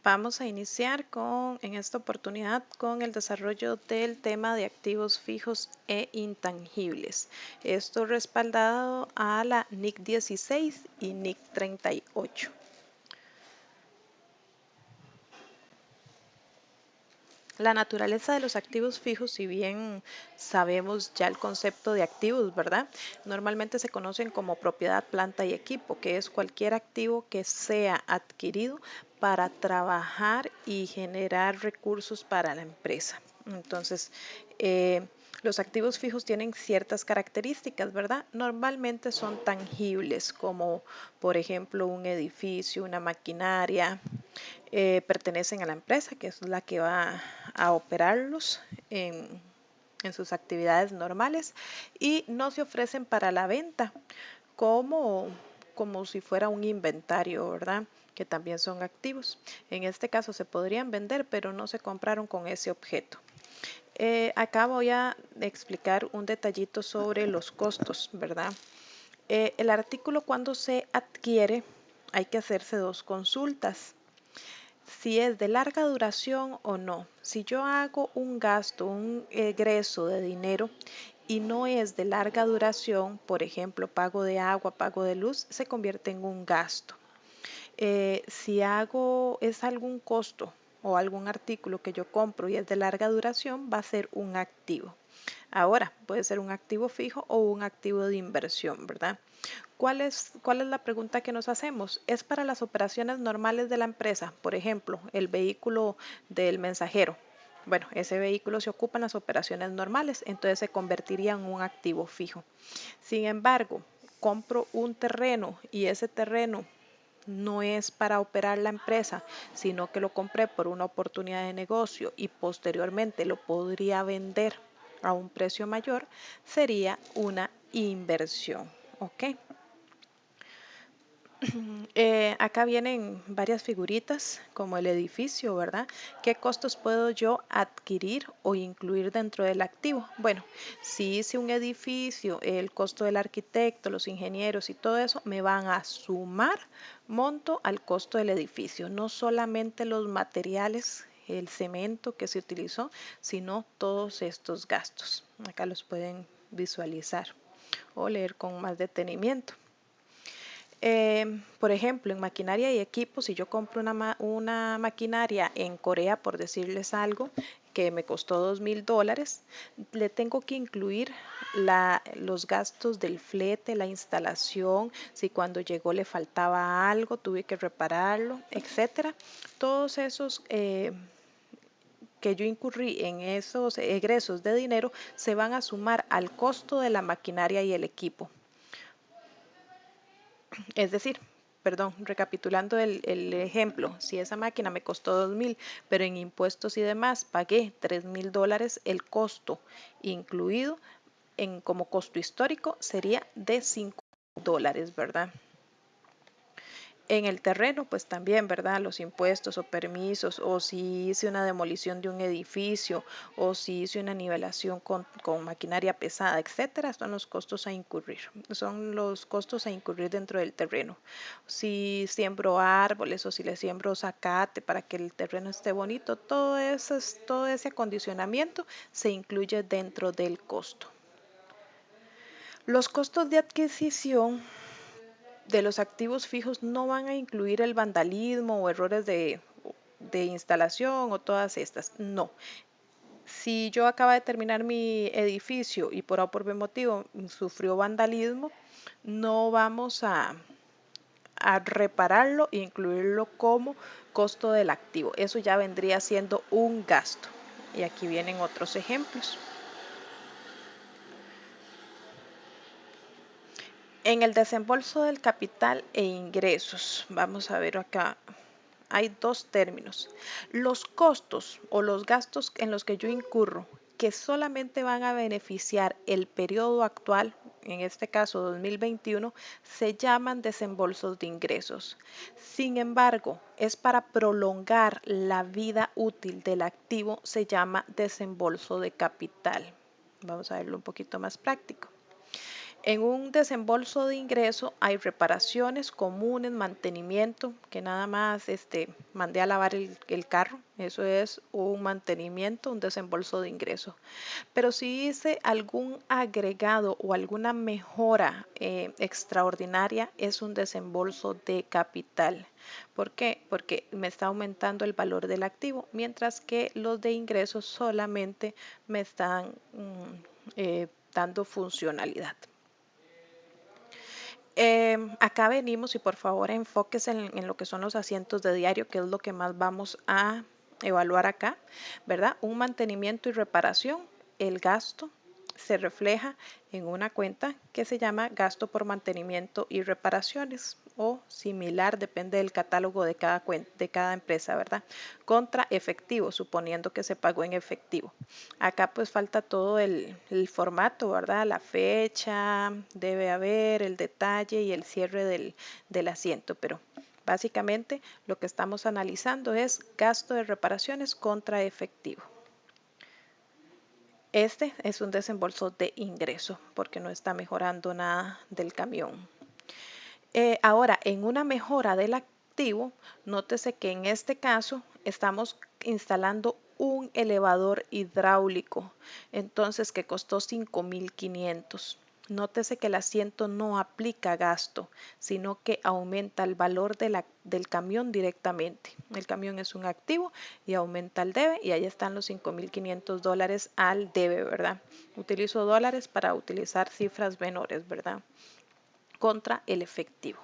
Vamos a iniciar en esta oportunidad con el desarrollo del tema de activos fijos e intangibles. Esto respaldado a la NIC 16 y NIC 38. La naturaleza de los activos fijos, si bien sabemos ya el concepto de activos, ¿verdad? Normalmente se conocen como propiedad, planta y equipo, que es cualquier activo que sea adquirido para trabajar y generar recursos para la empresa. Entonces, los activos fijos tienen ciertas características, ¿verdad? Normalmente son tangibles, como por ejemplo un edificio, una maquinaria, pertenecen a la empresa, que es la que va a operarlos en sus actividades normales y no se ofrecen para la venta como, como si fuera un inventario, ¿verdad? Que también son activos. En este caso se podrían vender, pero no se compraron con ese objeto. Acá voy a explicar un detallito sobre los costos, ¿verdad? El artículo cuando se adquiere hay que hacerse dos consultas. Si es de larga duración o no. Si yo hago un gasto, un egreso de dinero y no es de larga duración, por ejemplo, pago de agua, pago de luz, se convierte en un gasto. Si es algún costo o algún artículo que yo compro y es de larga duración, va a ser un activo. Ahora, puede ser un activo fijo o un activo de inversión, ¿verdad? ¿Cuál es la pregunta que nos hacemos? ¿Es para las operaciones normales de la empresa? Por ejemplo, el vehículo del mensajero. Bueno, ese vehículo se ocupa en las operaciones normales, entonces se convertiría en un activo fijo. Sin embargo, compro un terreno y ese terreno no es para operar la empresa, sino que lo compré por una oportunidad de negocio y posteriormente lo podría vender a un precio mayor, sería una inversión. ¿Ok? Acá vienen varias figuritas como el edificio, ¿verdad? ¿Qué costos puedo yo adquirir o incluir dentro del activo? Bueno, si hice un edificio, el costo del arquitecto, los ingenieros y todo eso me van a sumar monto al costo del edificio, no solamente los materiales, el cemento que se utilizó, sino todos estos gastos. Acá los pueden visualizar o leer con más detenimiento. Por ejemplo, en maquinaria y equipos, si yo compro una maquinaria en Corea, por decirles algo, que me costó $2,000, le tengo que incluir los gastos del flete, la instalación, si cuando llegó le faltaba algo, tuve que repararlo, etcétera. Todos esos que yo incurrí en esos egresos de dinero se van a sumar al costo de la maquinaria y el equipo. Es decir, perdón, recapitulando el ejemplo, si esa máquina me costó 2,000, pero en impuestos y demás pagué $3,000, el costo incluido como costo histórico sería de $5, ¿verdad? En el terreno, pues también, ¿verdad? Los impuestos o permisos, o si hice una demolición de un edificio, o si hice una nivelación con maquinaria pesada, etcétera, son los costos a incurrir. Son los costos a incurrir dentro del terreno. Si siembro árboles o si le siembro zacate para que el terreno esté bonito, todo ese acondicionamiento se incluye dentro del costo. Los costos de adquisición de los activos fijos no van a incluir el vandalismo o errores de instalación o todas estas. No. Si yo acabo de terminar mi edificio y por A o por B motivo sufrió vandalismo, no vamos a repararlo e incluirlo como costo del activo. Eso ya vendría siendo un gasto. Y aquí vienen otros ejemplos. En el desembolso del capital e ingresos, vamos a ver acá, hay dos términos. Los costos o los gastos en los que yo incurro, que solamente van a beneficiar el periodo actual, en este caso 2021, se llaman desembolsos de ingresos. Sin embargo, es para prolongar la vida útil del activo, se llama desembolso de capital. Vamos a verlo un poquito más práctico. En un desembolso de ingreso hay reparaciones comunes, mantenimiento, que nada más mandé a lavar el carro, eso es un mantenimiento, un desembolso de ingreso. Pero si hice algún agregado o alguna mejora extraordinaria, es un desembolso de capital. ¿Por qué? Porque me está aumentando el valor del activo, mientras que los de ingresos solamente me están dando funcionalidad. Acá venimos y por favor enfóquese en lo que son los asientos de diario, que es lo que más vamos a evaluar acá, ¿verdad? Un mantenimiento y reparación, el gasto se refleja en una cuenta que se llama gasto por mantenimiento y reparaciones o similar, depende del catálogo de cada cuenta, de cada empresa, ¿verdad? Contra efectivo, suponiendo que se pagó en efectivo. Acá pues falta todo el formato, ¿verdad? La fecha, debe haber el detalle y el cierre del asiento, pero básicamente lo que estamos analizando es gasto de reparaciones contra efectivo. Este es un desembolso de ingreso porque no está mejorando nada del camión. Ahora, en una mejora del activo, nótese que en este caso estamos instalando un elevador hidráulico, entonces que costó 5.500. Nótese que el asiento no aplica gasto, sino que aumenta el valor del camión directamente. El camión es un activo y aumenta el debe y ahí están los $5.500 al debe, ¿verdad? Utilizo dólares para utilizar cifras menores, ¿verdad? Contra el efectivo.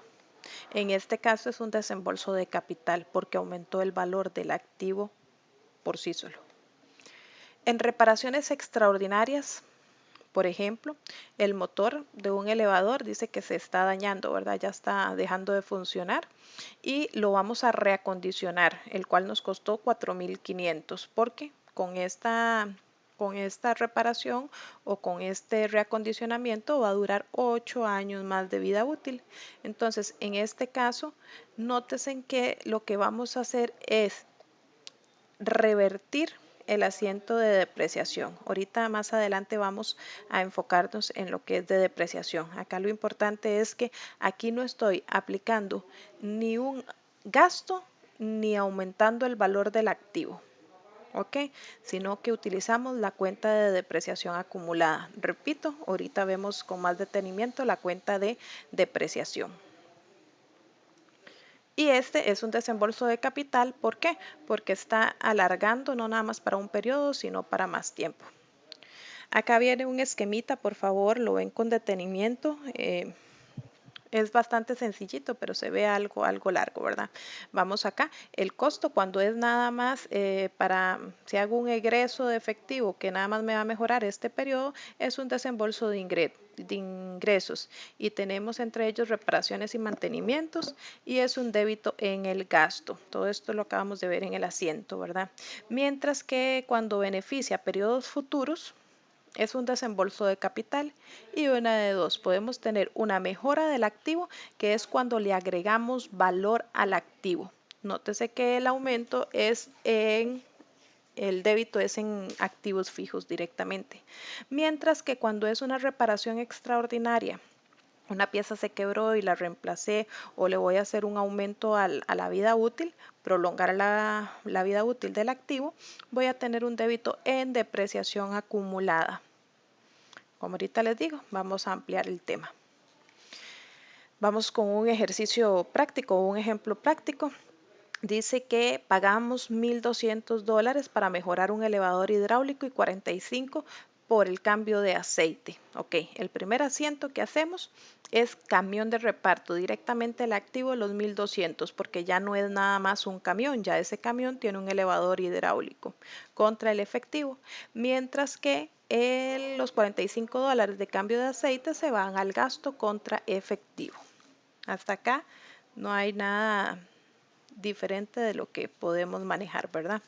En este caso es un desembolso de capital porque aumentó el valor del activo por sí solo. En reparaciones extraordinarias, por ejemplo, el motor de un elevador dice que se está dañando, ¿verdad? Ya está dejando de funcionar y lo vamos a reacondicionar, el cual nos costó 4.500 porque con esta reparación o con este reacondicionamiento va a durar 8 años más de vida útil. Entonces, en este caso, nótese que lo que vamos a hacer es revertir el asiento de depreciación. Ahorita más adelante vamos a enfocarnos en lo que es de depreciación. Acá lo importante es que aquí no estoy aplicando ni un gasto ni aumentando el valor del activo. ¿Ok? Sino que utilizamos la cuenta de depreciación acumulada. Repito, ahorita vemos con más detenimiento la cuenta de depreciación. Y este es un desembolso de capital, ¿por qué? Porque está alargando no nada más para un periodo, sino para más tiempo. Acá viene un esquemita, por favor, lo ven con detenimiento. Es bastante sencillito, pero se ve algo largo, ¿verdad? Vamos acá. El costo cuando es nada más si hago un egreso de efectivo que nada más me va a mejorar este periodo, es un desembolso de ingresos. Y tenemos entre ellos reparaciones y mantenimientos y es un débito en el gasto. Todo esto lo acabamos de ver en el asiento, ¿verdad? Mientras que cuando beneficia periodos futuros, es un desembolso de capital y una de dos. Podemos tener una mejora del activo, que es cuando le agregamos valor al activo. Nótese que el aumento es el débito es en activos fijos directamente. Mientras que cuando es una reparación extraordinaria, una pieza se quebró y la reemplacé o le voy a hacer un aumento a la vida útil, prolongar la vida útil del activo, voy a tener un débito en depreciación acumulada. Como ahorita les digo, vamos a ampliar el tema. Vamos con un ejercicio práctico, un ejemplo práctico. Dice que pagamos $1.200 para mejorar un elevador hidráulico y 45 por el cambio de aceite. Ok, el primer asiento que hacemos es camión de reparto, directamente el activo de los 1.200 porque ya no es nada más un camión, ya ese camión tiene un elevador hidráulico contra el efectivo, mientras que los $45 de cambio de aceite se van al gasto contra efectivo. Hasta acá no hay nada diferente de lo que podemos manejar, ¿verdad?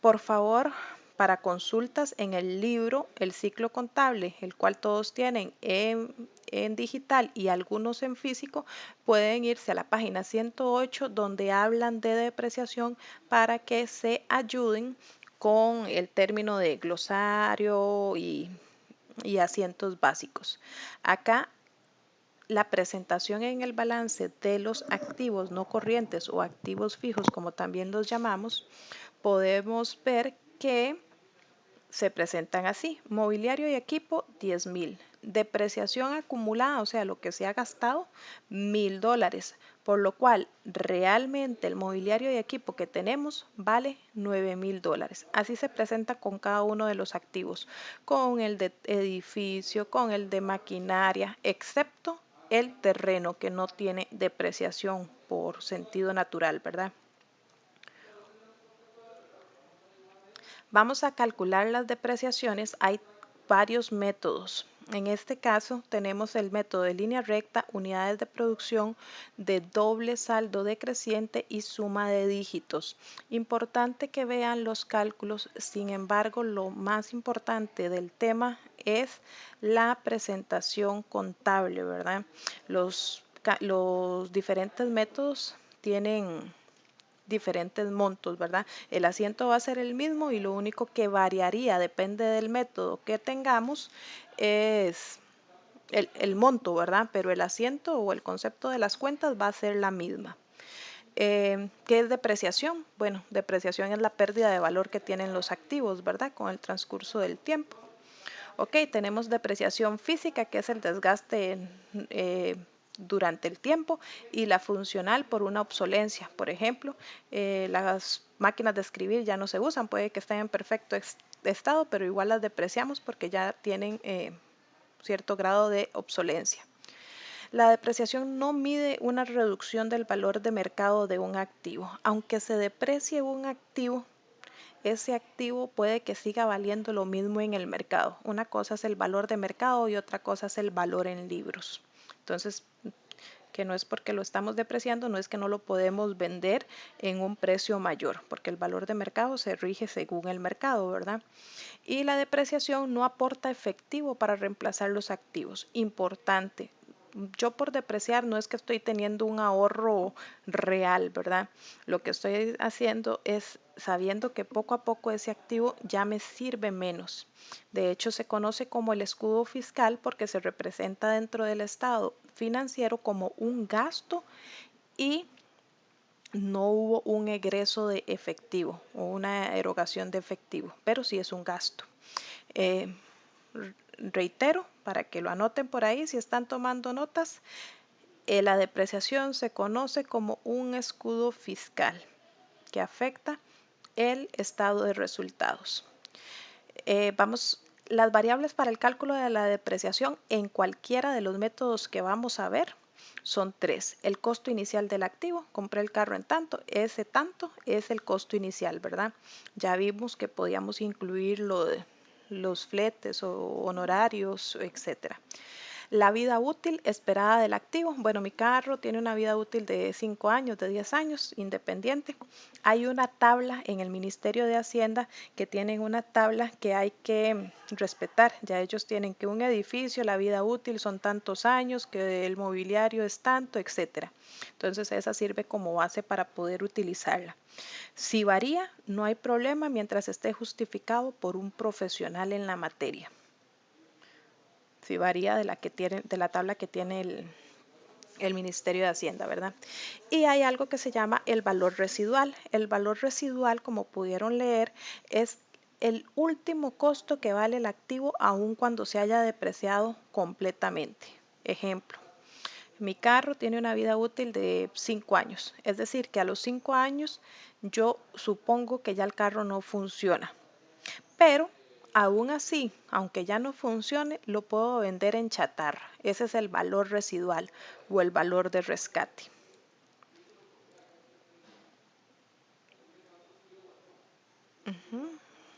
Por favor, para consultas en el libro El ciclo contable, el cual todos tienen en digital y algunos en físico, pueden irse a la página 108 donde hablan de depreciación para que se ayuden con el término de glosario y y asientos básicos. Acá la presentación en el balance de los activos no corrientes o activos fijos, como también los llamamos, podemos ver que se presentan así: mobiliario y equipo 10.000, depreciación acumulada, o sea, lo que se ha gastado, $1.000, por lo cual realmente el mobiliario y equipo que tenemos vale $9.000. Así se presenta con cada uno de los activos, con el de edificio, con el de maquinaria, excepto el terreno, que no tiene depreciación por sentido natural, ¿verdad? Vamos a calcular las depreciaciones. Hay varios métodos. En este caso tenemos el método de línea recta, unidades de producción, de doble saldo decreciente y suma de dígitos. Importante que vean los cálculos. Sin embargo, lo más importante del tema es la presentación contable, ¿verdad? Los diferentes métodos tienen diferentes montos, ¿verdad? El asiento va a ser el mismo y lo único que variaría, depende del método que tengamos, es el monto, ¿verdad? Pero el asiento o el concepto de las cuentas va a ser la misma. ¿Qué es depreciación? Bueno, depreciación es la pérdida de valor que tienen los activos, ¿verdad? Con el transcurso del tiempo. Ok, tenemos depreciación física, que es el desgaste durante el tiempo, y la funcional por una obsolencia. Por ejemplo, las máquinas de escribir ya no se usan, puede que estén en perfecto estado, pero igual las depreciamos porque ya tienen cierto grado de obsolencia. La depreciación no mide una reducción del valor de mercado de un activo. Aunque se deprecie un activo, ese activo puede que siga valiendo lo mismo en el mercado. Una cosa es el valor de mercado y otra cosa es el valor en libros. Entonces, que no es porque lo estamos depreciando, no es que no lo podemos vender en un precio mayor, porque el valor de mercado se rige según el mercado, ¿verdad? Y la depreciación no aporta efectivo para reemplazar los activos. Importante. Yo por depreciar no es que estoy teniendo un ahorro real, ¿verdad? Lo que estoy haciendo es sabiendo que poco a poco ese activo ya me sirve menos. De hecho, se conoce como el escudo fiscal porque se representa dentro del estado financiero como un gasto y no hubo un egreso de efectivo o una erogación de efectivo, pero sí es un gasto. Eh, Reitero, para que lo anoten por ahí si están tomando notas, la depreciación se conoce como un escudo fiscal que afecta el estado de resultados. Las variables para el cálculo de la depreciación en cualquiera de los métodos que vamos a ver son tres. El costo inicial del activo, compré el carro en tanto, ese tanto es el costo inicial, ¿verdad? Ya vimos que podíamos incluir los fletes o honorarios, etcétera. La vida útil esperada del activo. Bueno, mi carro tiene una vida útil de 5 años, de 10 años, independiente. Hay una tabla en el Ministerio de Hacienda que tienen una tabla que hay que respetar. Ya ellos tienen que un edificio, la vida útil son tantos años, que el mobiliario es tanto, etcétera. Entonces esa sirve como base para poder utilizarla. Si varía, no hay problema mientras esté justificado por un profesional en la materia. Si varía de la tabla que tiene el Ministerio de Hacienda, ¿verdad? Y hay algo que se llama el valor residual. El valor residual, como pudieron leer, es el último costo que vale el activo aun cuando se haya depreciado completamente. Ejemplo, mi carro tiene una vida útil de 5 años, es decir, que a los 5 años yo supongo que ya el carro no funciona. Pero aún así, aunque ya no funcione, lo puedo vender en chatarra. Ese es el valor residual o el valor de rescate.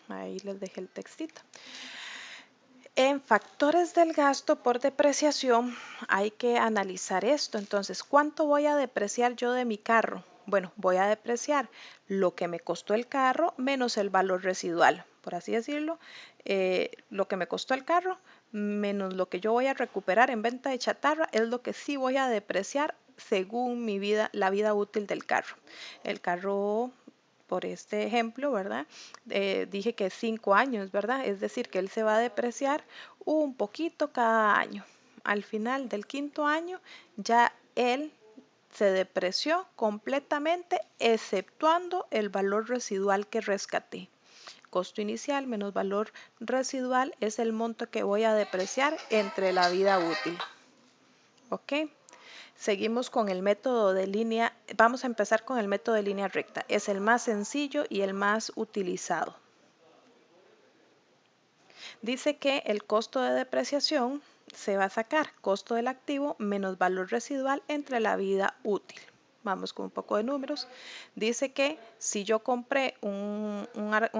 Ahí les dejé el textito. En factores del gasto por depreciación hay que analizar esto. Entonces, ¿cuánto voy a depreciar yo de mi carro? Bueno, voy a depreciar lo que me costó el carro menos el valor residual, por así decirlo. Lo que me costó el carro menos lo que yo voy a recuperar en venta de chatarra es lo que sí voy a depreciar según la vida útil del carro. El carro por este ejemplo, ¿verdad? Dije que 5 años, ¿verdad? Es decir, que él se va a depreciar un poquito cada año. Al final del quinto año ya él se depreció completamente, exceptuando el valor residual que rescaté. Costo inicial menos valor residual es el monto que voy a depreciar entre la vida útil. ¿Ok? Seguimos con el método de línea. Vamos a empezar con el método de línea recta. Es el más sencillo y el más utilizado. Dice que el costo de depreciación se va a sacar costo del activo menos valor residual entre la vida útil. Vamos con un poco de números. Dice que si yo compré un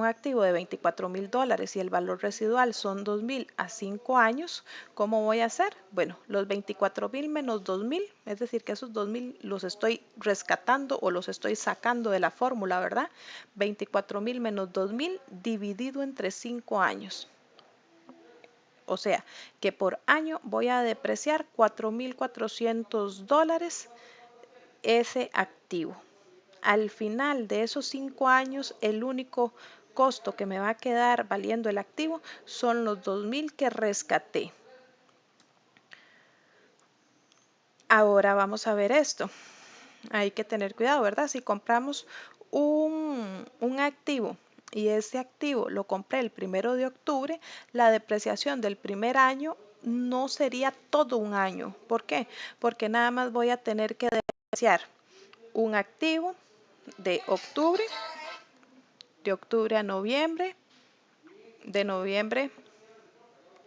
activo de $24,000 y el valor residual son 2,000 a 5 años, ¿cómo voy a hacer? Bueno, los 24,000 menos 2,000, es decir, que esos 2,000 los estoy rescatando o los estoy sacando de la fórmula, ¿verdad? 24,000 menos 2,000 dividido entre 5 años. O sea, que por año voy a depreciar $4,400 ese activo. Al final de esos 5 años, el único costo que me va a quedar valiendo el activo son los 2,000 que rescaté. Ahora vamos a ver esto. Hay que tener cuidado, ¿verdad? Si compramos un activo y ese activo lo compré el 1 de octubre, la depreciación del primer año no sería todo un año. ¿Por qué? Porque nada más voy a tener que depreciar un activo de octubre a noviembre, de noviembre,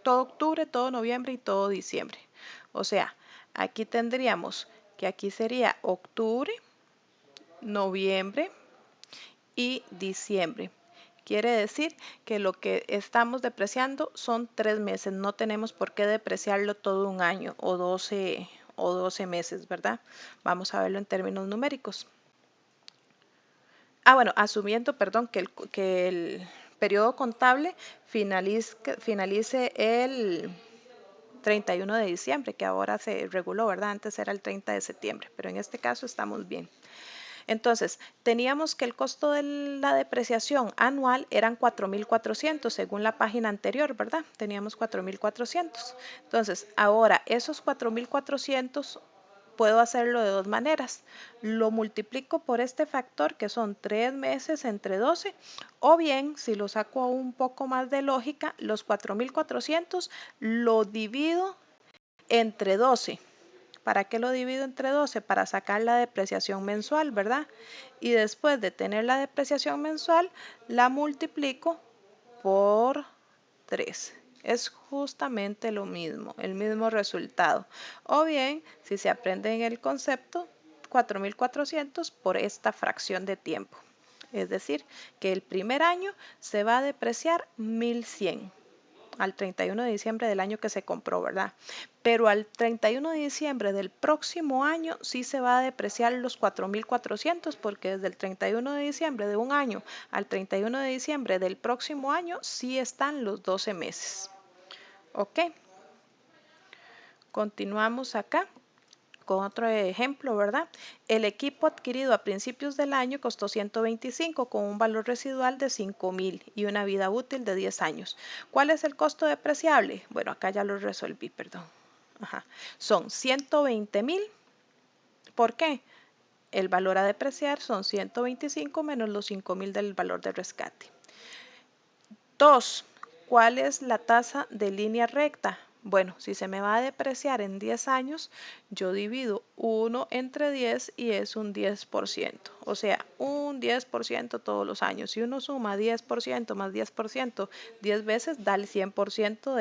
todo octubre, todo noviembre y todo diciembre. O sea, aquí tendríamos que aquí sería octubre, noviembre y diciembre. Quiere decir que lo que estamos depreciando son 3 meses, no tenemos por qué depreciarlo todo un año o 12 meses, ¿verdad? Vamos a verlo en términos numéricos. Bueno, asumiendo, perdón, que el periodo contable finalice el 31 de diciembre, que ahora se reguló, ¿verdad? Antes era el 30 de septiembre, pero en este caso estamos bien. Entonces, teníamos que el costo de la depreciación anual eran 4,400 según la página anterior, ¿verdad? Teníamos 4,400. Entonces, ahora esos 4,400 puedo hacerlo de dos maneras. Lo multiplico por este factor que son 3 meses entre 12, o bien, si lo saco un poco más de lógica, los 4,400 lo divido entre 12. ¿Para qué lo divido entre 12? Para sacar la depreciación mensual, ¿verdad? Y después de tener la depreciación mensual, la multiplico por 3. Es justamente lo mismo, el mismo resultado. O bien, si se aprende en el concepto, 4,400 por esta fracción de tiempo. Es decir, que el primer año se va a depreciar 1,100 al 31 de diciembre del año que se compró, ¿verdad? Pero al 31 de diciembre del próximo año sí se va a depreciar los 4,400 porque desde el 31 de diciembre de un año al 31 de diciembre del próximo año sí están los 12 meses. ¿Ok? Continuamos acá con otro ejemplo, ¿verdad? El equipo adquirido a principios del año costó 125 con un valor residual de 5,000 y una vida útil de 10 años. ¿Cuál es el costo depreciable? Bueno, acá ya lo resolví, perdón. Son 120,000. ¿Por qué? El valor a depreciar son 125 menos los 5,000 del valor de rescate. 2. ¿Cuál es la tasa de línea recta? Bueno, si se me va a depreciar en 10 años, yo divido 1 entre 10 y es un 10%. O sea, un 10% todos los años. Si uno suma 10% más 10%, 10 veces da el 100%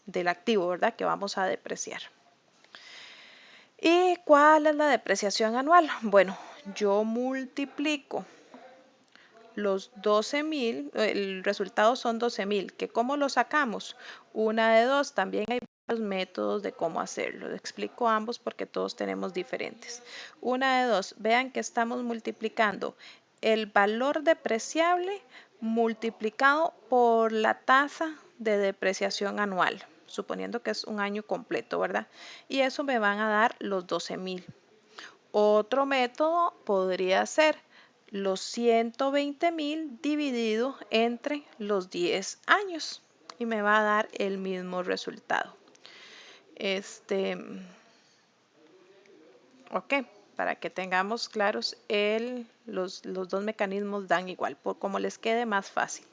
del activo, ¿verdad? Que vamos a depreciar. ¿Y cuál es la depreciación anual? Bueno, yo multiplico los 12,000, el resultado son 12,000, que ¿cómo lo sacamos? Una de dos, también hay varios métodos de cómo hacerlo. Explico ambos porque todos tenemos diferentes. Una de dos, vean que estamos multiplicando el valor depreciable multiplicado por la tasa de depreciación anual, suponiendo que es un año completo, ¿verdad? Y eso me van a dar los 12,000. Otro método podría ser los 120.000 dividido entre los 10 años y me va a dar el mismo resultado. Ok, para que tengamos claros, los dos mecanismos dan igual, por como les quede más fácil.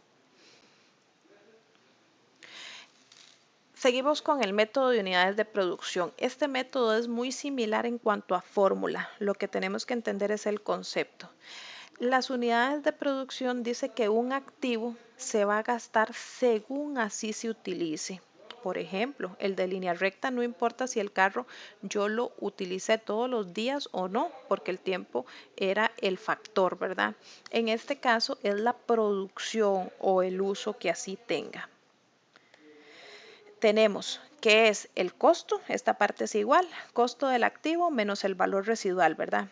Seguimos con el método de unidades de producción. Este método es muy similar en cuanto a fórmula. Lo que tenemos que entender es el concepto. Las unidades de producción dice que un activo se va a gastar según así se utilice. Por ejemplo, el de línea recta no importa si el carro yo lo utilicé todos los días o no, porque el tiempo era el factor, ¿verdad? En este caso es la producción o el uso que así tenga. Tenemos que es el costo, esta parte es igual, costo del activo menos el valor residual, ¿verdad?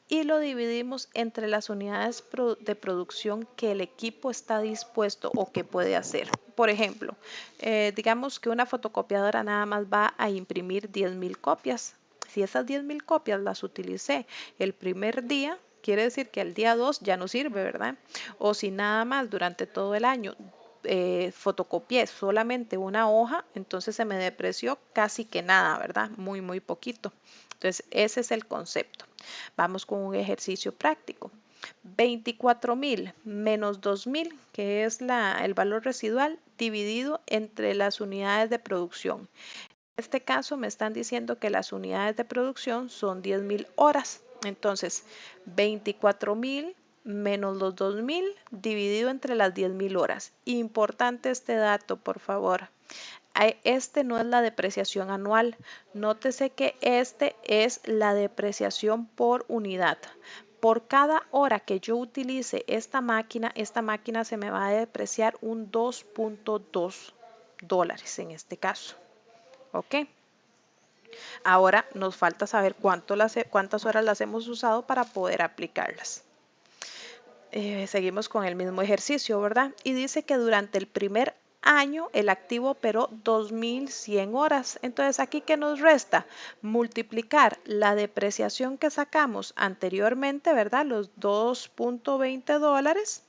Y lo dividimos entre las unidades de producción que el equipo está dispuesto o que puede hacer. Por ejemplo, digamos que una fotocopiadora nada más va a imprimir 10.000 copias. Si esas 10.000 copias las utilicé el primer día, quiere decir que al día 2 ya no sirve, ¿verdad? O si nada más durante todo el año fotocopié solamente una hoja, entonces se me depreció casi que nada, ¿verdad? Muy, muy poquito. Entonces, ese es el concepto. Vamos con un ejercicio práctico. 24.000 menos 2.000, que es el valor residual, dividido entre las unidades de producción. En este caso me están diciendo que las unidades de producción son 10.000 horas. Entonces, 24.000 menos los 2.000 dividido entre las 10.000 horas. Importante este dato, por favor. Este no es la depreciación anual. Nótese que este es la depreciación por unidad. Por cada hora que yo utilice esta máquina se me va a depreciar un 2.2 dólares en este caso. ¿Ok? Ahora nos falta saber cuántas horas las hemos usado para poder aplicarlas. Seguimos con el mismo ejercicio, ¿verdad? Y dice que durante el primer año el activo operó 2.100 horas. Entonces, ¿aquí qué nos resta? Multiplicar la depreciación que sacamos anteriormente, ¿verdad? Los 2.20 dólares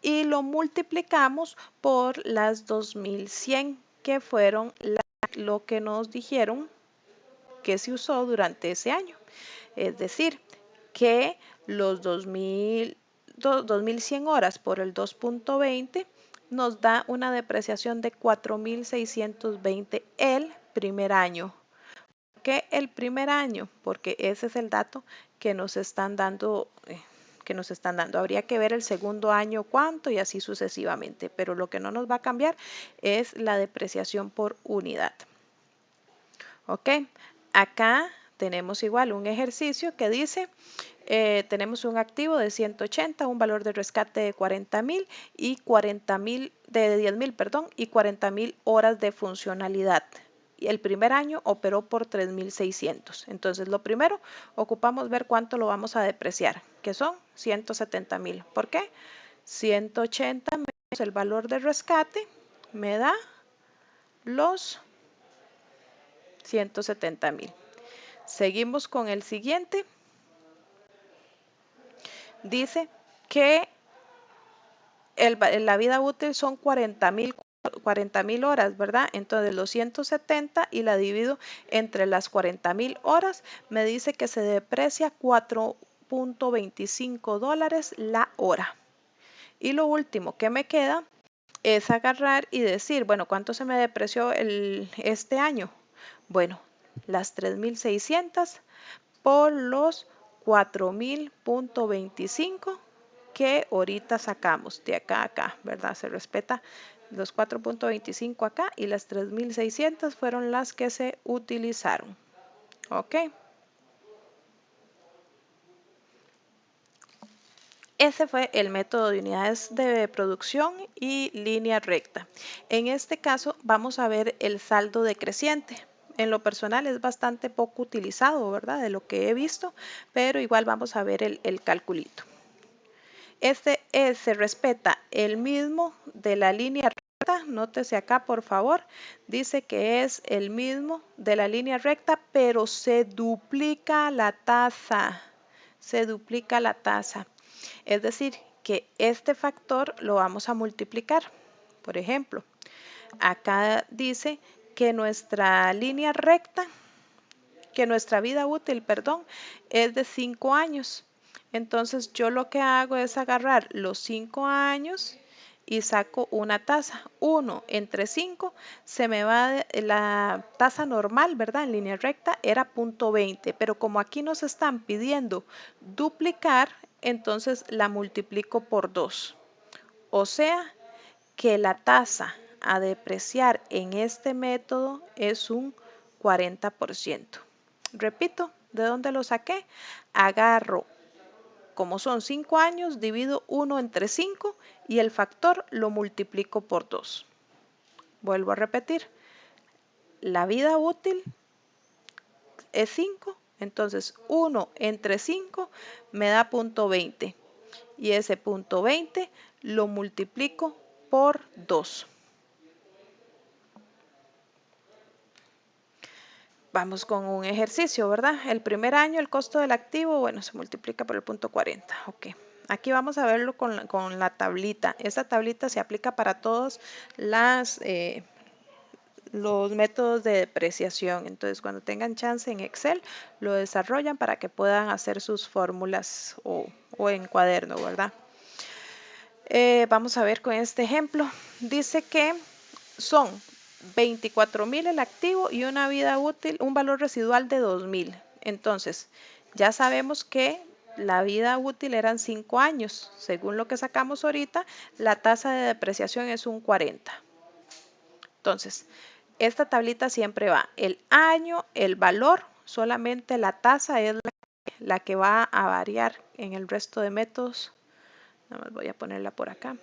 y lo multiplicamos por las 2.100 que fueron lo que nos dijeron que se usó durante ese año. Es decir, que los 2.100 horas por el 2.20 nos da una depreciación de 4.620 el primer año. ¿Por qué el primer año? Porque ese es el dato que nos están dando. Habría que ver el segundo año cuánto y así sucesivamente, pero lo que no nos va a cambiar es la depreciación por unidad. ¿Ok? Acá tenemos igual un ejercicio que dice, tenemos un activo de 180, un valor de rescate de 40.000 y 40.000 de 10.000, perdón, y 40.000 horas de funcionalidad. Y el primer año operó por 3.600. Entonces, lo primero, ocupamos ver cuánto lo vamos a depreciar, que son 170.000. ¿Por qué? 180 menos el valor de rescate me da los 170.000. Seguimos con el siguiente. Dice que la vida útil son 40.000 horas, ¿verdad? Entonces los 170 y la divido entre las 40.000 horas, me dice que se deprecia 4.25 dólares la hora. Y lo último que me queda es agarrar y decir, bueno, ¿cuánto se me depreció este año? Bueno, las 3.600 por los 4.000.25 que ahorita sacamos de acá a acá, ¿verdad? Se respeta los 4.25 acá y las 3.600 fueron las que se utilizaron. ¿Ok? Ese fue el método de unidades de producción y línea recta. En este caso vamos a ver el saldo decreciente. En lo personal es bastante poco utilizado, ¿verdad? De lo que he visto, pero igual vamos a ver el calculito. Se respeta el mismo de la línea recta. Nótese acá, por favor. Dice que es el mismo de la línea recta, pero se duplica la tasa. Se duplica la tasa. Es decir, que este factor lo vamos a multiplicar. Por ejemplo, acá dice que nuestra línea recta, que nuestra vida útil, perdón, es de 5 años. Entonces yo lo que hago es agarrar los 5 años y saco una tasa. 1 entre 5 se me va la tasa normal, ¿verdad? En línea recta era 0.20, pero como aquí nos están pidiendo duplicar, entonces la multiplico por 2. O sea que la tasa a depreciar en este método es un 40%. Repito, ¿de dónde lo saqué? Agarro, como son 5 años, divido 1 entre 5 y el factor lo multiplico por 2. Vuelvo a repetir, la vida útil es 5, entonces 1 entre 5 me da 0.20 y ese 0.20 lo multiplico por 2. Vamos con un ejercicio, ¿verdad? El primer año el costo del activo, bueno, se multiplica por el 0.40. Ok. Aquí vamos a verlo con la tablita. Esta tablita se aplica para todos los métodos de depreciación. Entonces, cuando tengan chance en Excel, lo desarrollan para que puedan hacer sus fórmulas o en cuaderno, ¿verdad? Vamos a ver con este ejemplo. Dice que son 24.000 el activo y una vida útil, un valor residual de 2.000. Entonces, ya sabemos que la vida útil eran 5 años. Según lo que sacamos ahorita, la tasa de depreciación es un 40. Entonces, esta tablita siempre va el año, el valor, solamente la tasa es la que va a variar en el resto de métodos. Nada más voy a ponerla por acá.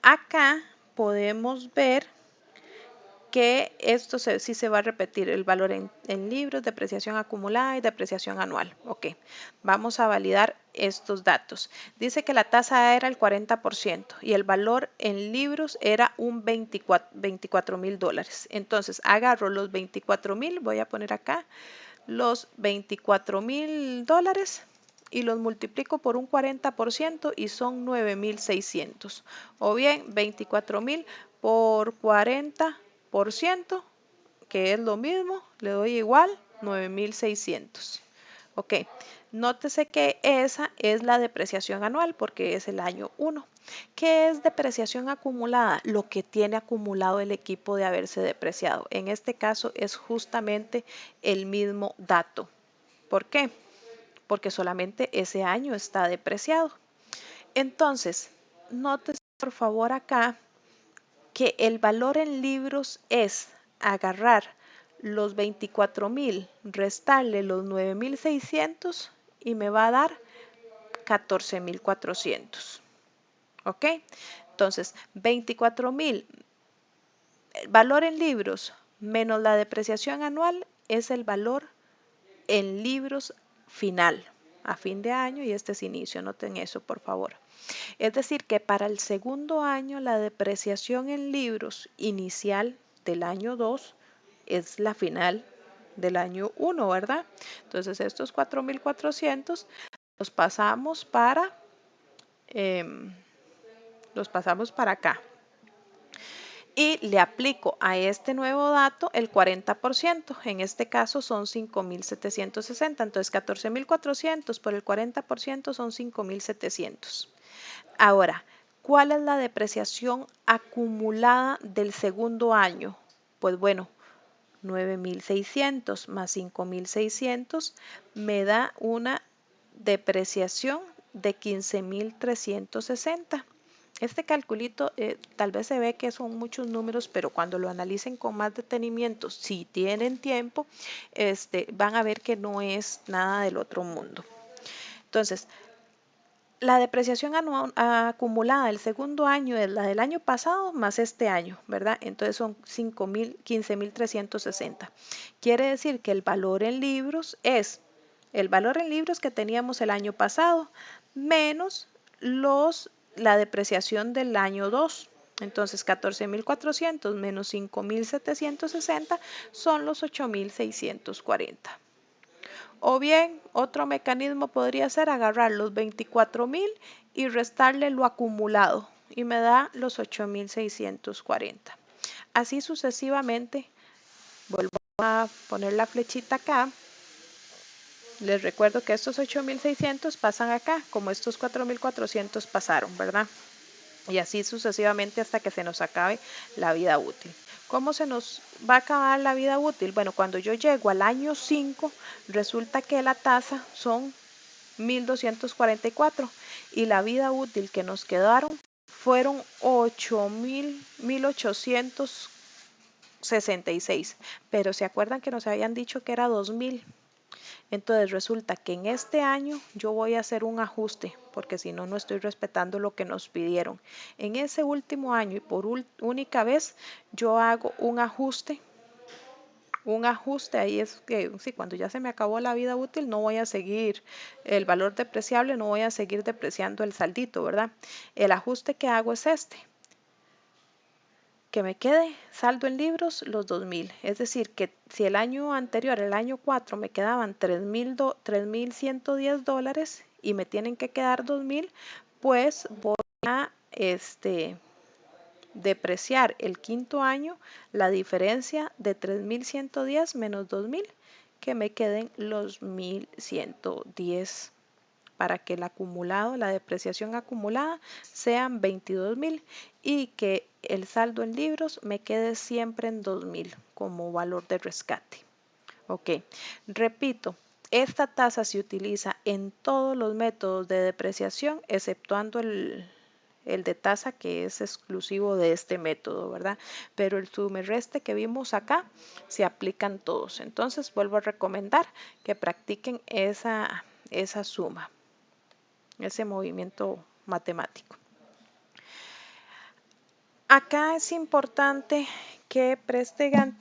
Acá podemos ver que esto sí se va a repetir, el valor en libros, depreciación acumulada y depreciación anual. Ok, vamos a validar estos datos. Dice que la tasa era el 40% y el valor en libros era un 24.000 dólares. Entonces agarro los 24.000, voy a poner acá los 24.000 dólares y los multiplico por un 40% y son 9.600. O bien 24.000 por 40%, que es lo mismo, le doy igual 9.600. Ok, nótese que esa es la depreciación anual porque es el año 1. ¿Qué es depreciación acumulada? Lo que tiene acumulado el equipo de haberse depreciado. En este caso es justamente el mismo dato. ¿Por qué? Porque solamente ese año está depreciado. Entonces, nótese por favor acá que el valor en libros es agarrar los 24.000, restarle los 9.600 y me va a dar 14.400. ¿Ok? Entonces, 24.000, valor en libros menos la depreciación anual es el valor en libros final, a fin de año, y este es inicio, noten eso por favor. Es decir, que para el segundo año la depreciación en libros inicial del año 2 es la final del año 1, ¿verdad? Entonces estos 4.400 los pasamos para, acá. Y le aplico a este nuevo dato el 40%, en este caso son 5.760, entonces 14.400 por el 40% son 5.700. Ahora, ¿cuál es la depreciación acumulada del segundo año? Pues bueno, 9.600 más 5.600 me da una depreciación de 15.360. Este calculito tal vez se ve que son muchos números, pero cuando lo analicen con más detenimiento, si tienen tiempo, van a ver que no es nada del otro mundo. Entonces, la depreciación acumulada del segundo año es la del año pasado más este año, ¿verdad? Entonces son 15.360. Quiere decir que el valor en libros es el valor en libros que teníamos el año pasado menos la depreciación del año 2. Entonces 14.400 menos 5.760 son los 8.640. O bien, otro mecanismo podría ser agarrar los 24.000 y restarle lo acumulado y me da los 8.640. Así sucesivamente. Vuelvo a poner la flechita acá. Les recuerdo que estos 8.600 pasan acá, como estos 4.400 pasaron, ¿verdad? Y así sucesivamente hasta que se nos acabe la vida útil. ¿Cómo se nos va a acabar la vida útil? Bueno, cuando yo llego al año 5, resulta que la tasa son 1.244 y la vida útil que nos quedaron fueron 1.866. Pero se acuerdan que nos habían dicho que era 2.000. Entonces resulta que en este año yo voy a hacer un ajuste, porque si no, no estoy respetando lo que nos pidieron. En ese último año y por única vez, yo hago un ajuste. Un ajuste ahí es que sí, cuando ya se me acabó la vida útil, no voy a seguir el valor depreciable, no voy a seguir depreciando el saldito, ¿verdad? El ajuste que hago es este. Que me quede saldo en libros los 2.000. Es decir, que si el año anterior, el año 4, me quedaban 3.110 dólares y me tienen que quedar 2.000, pues voy a depreciar el quinto año la diferencia de 3.110 menos 2.000, que me queden los 1.110 para que el acumulado, la depreciación acumulada sean 22.000 y que el saldo en libros me quede siempre en 2.000 como valor de rescate. Ok, repito, esta tasa se utiliza en todos los métodos de depreciación, exceptuando el de tasa que es exclusivo de este método, ¿verdad? Pero el sumereste que vimos acá se aplican todos. Entonces vuelvo a recomendar que practiquen esa suma, ese movimiento matemático. Acá es importante que presten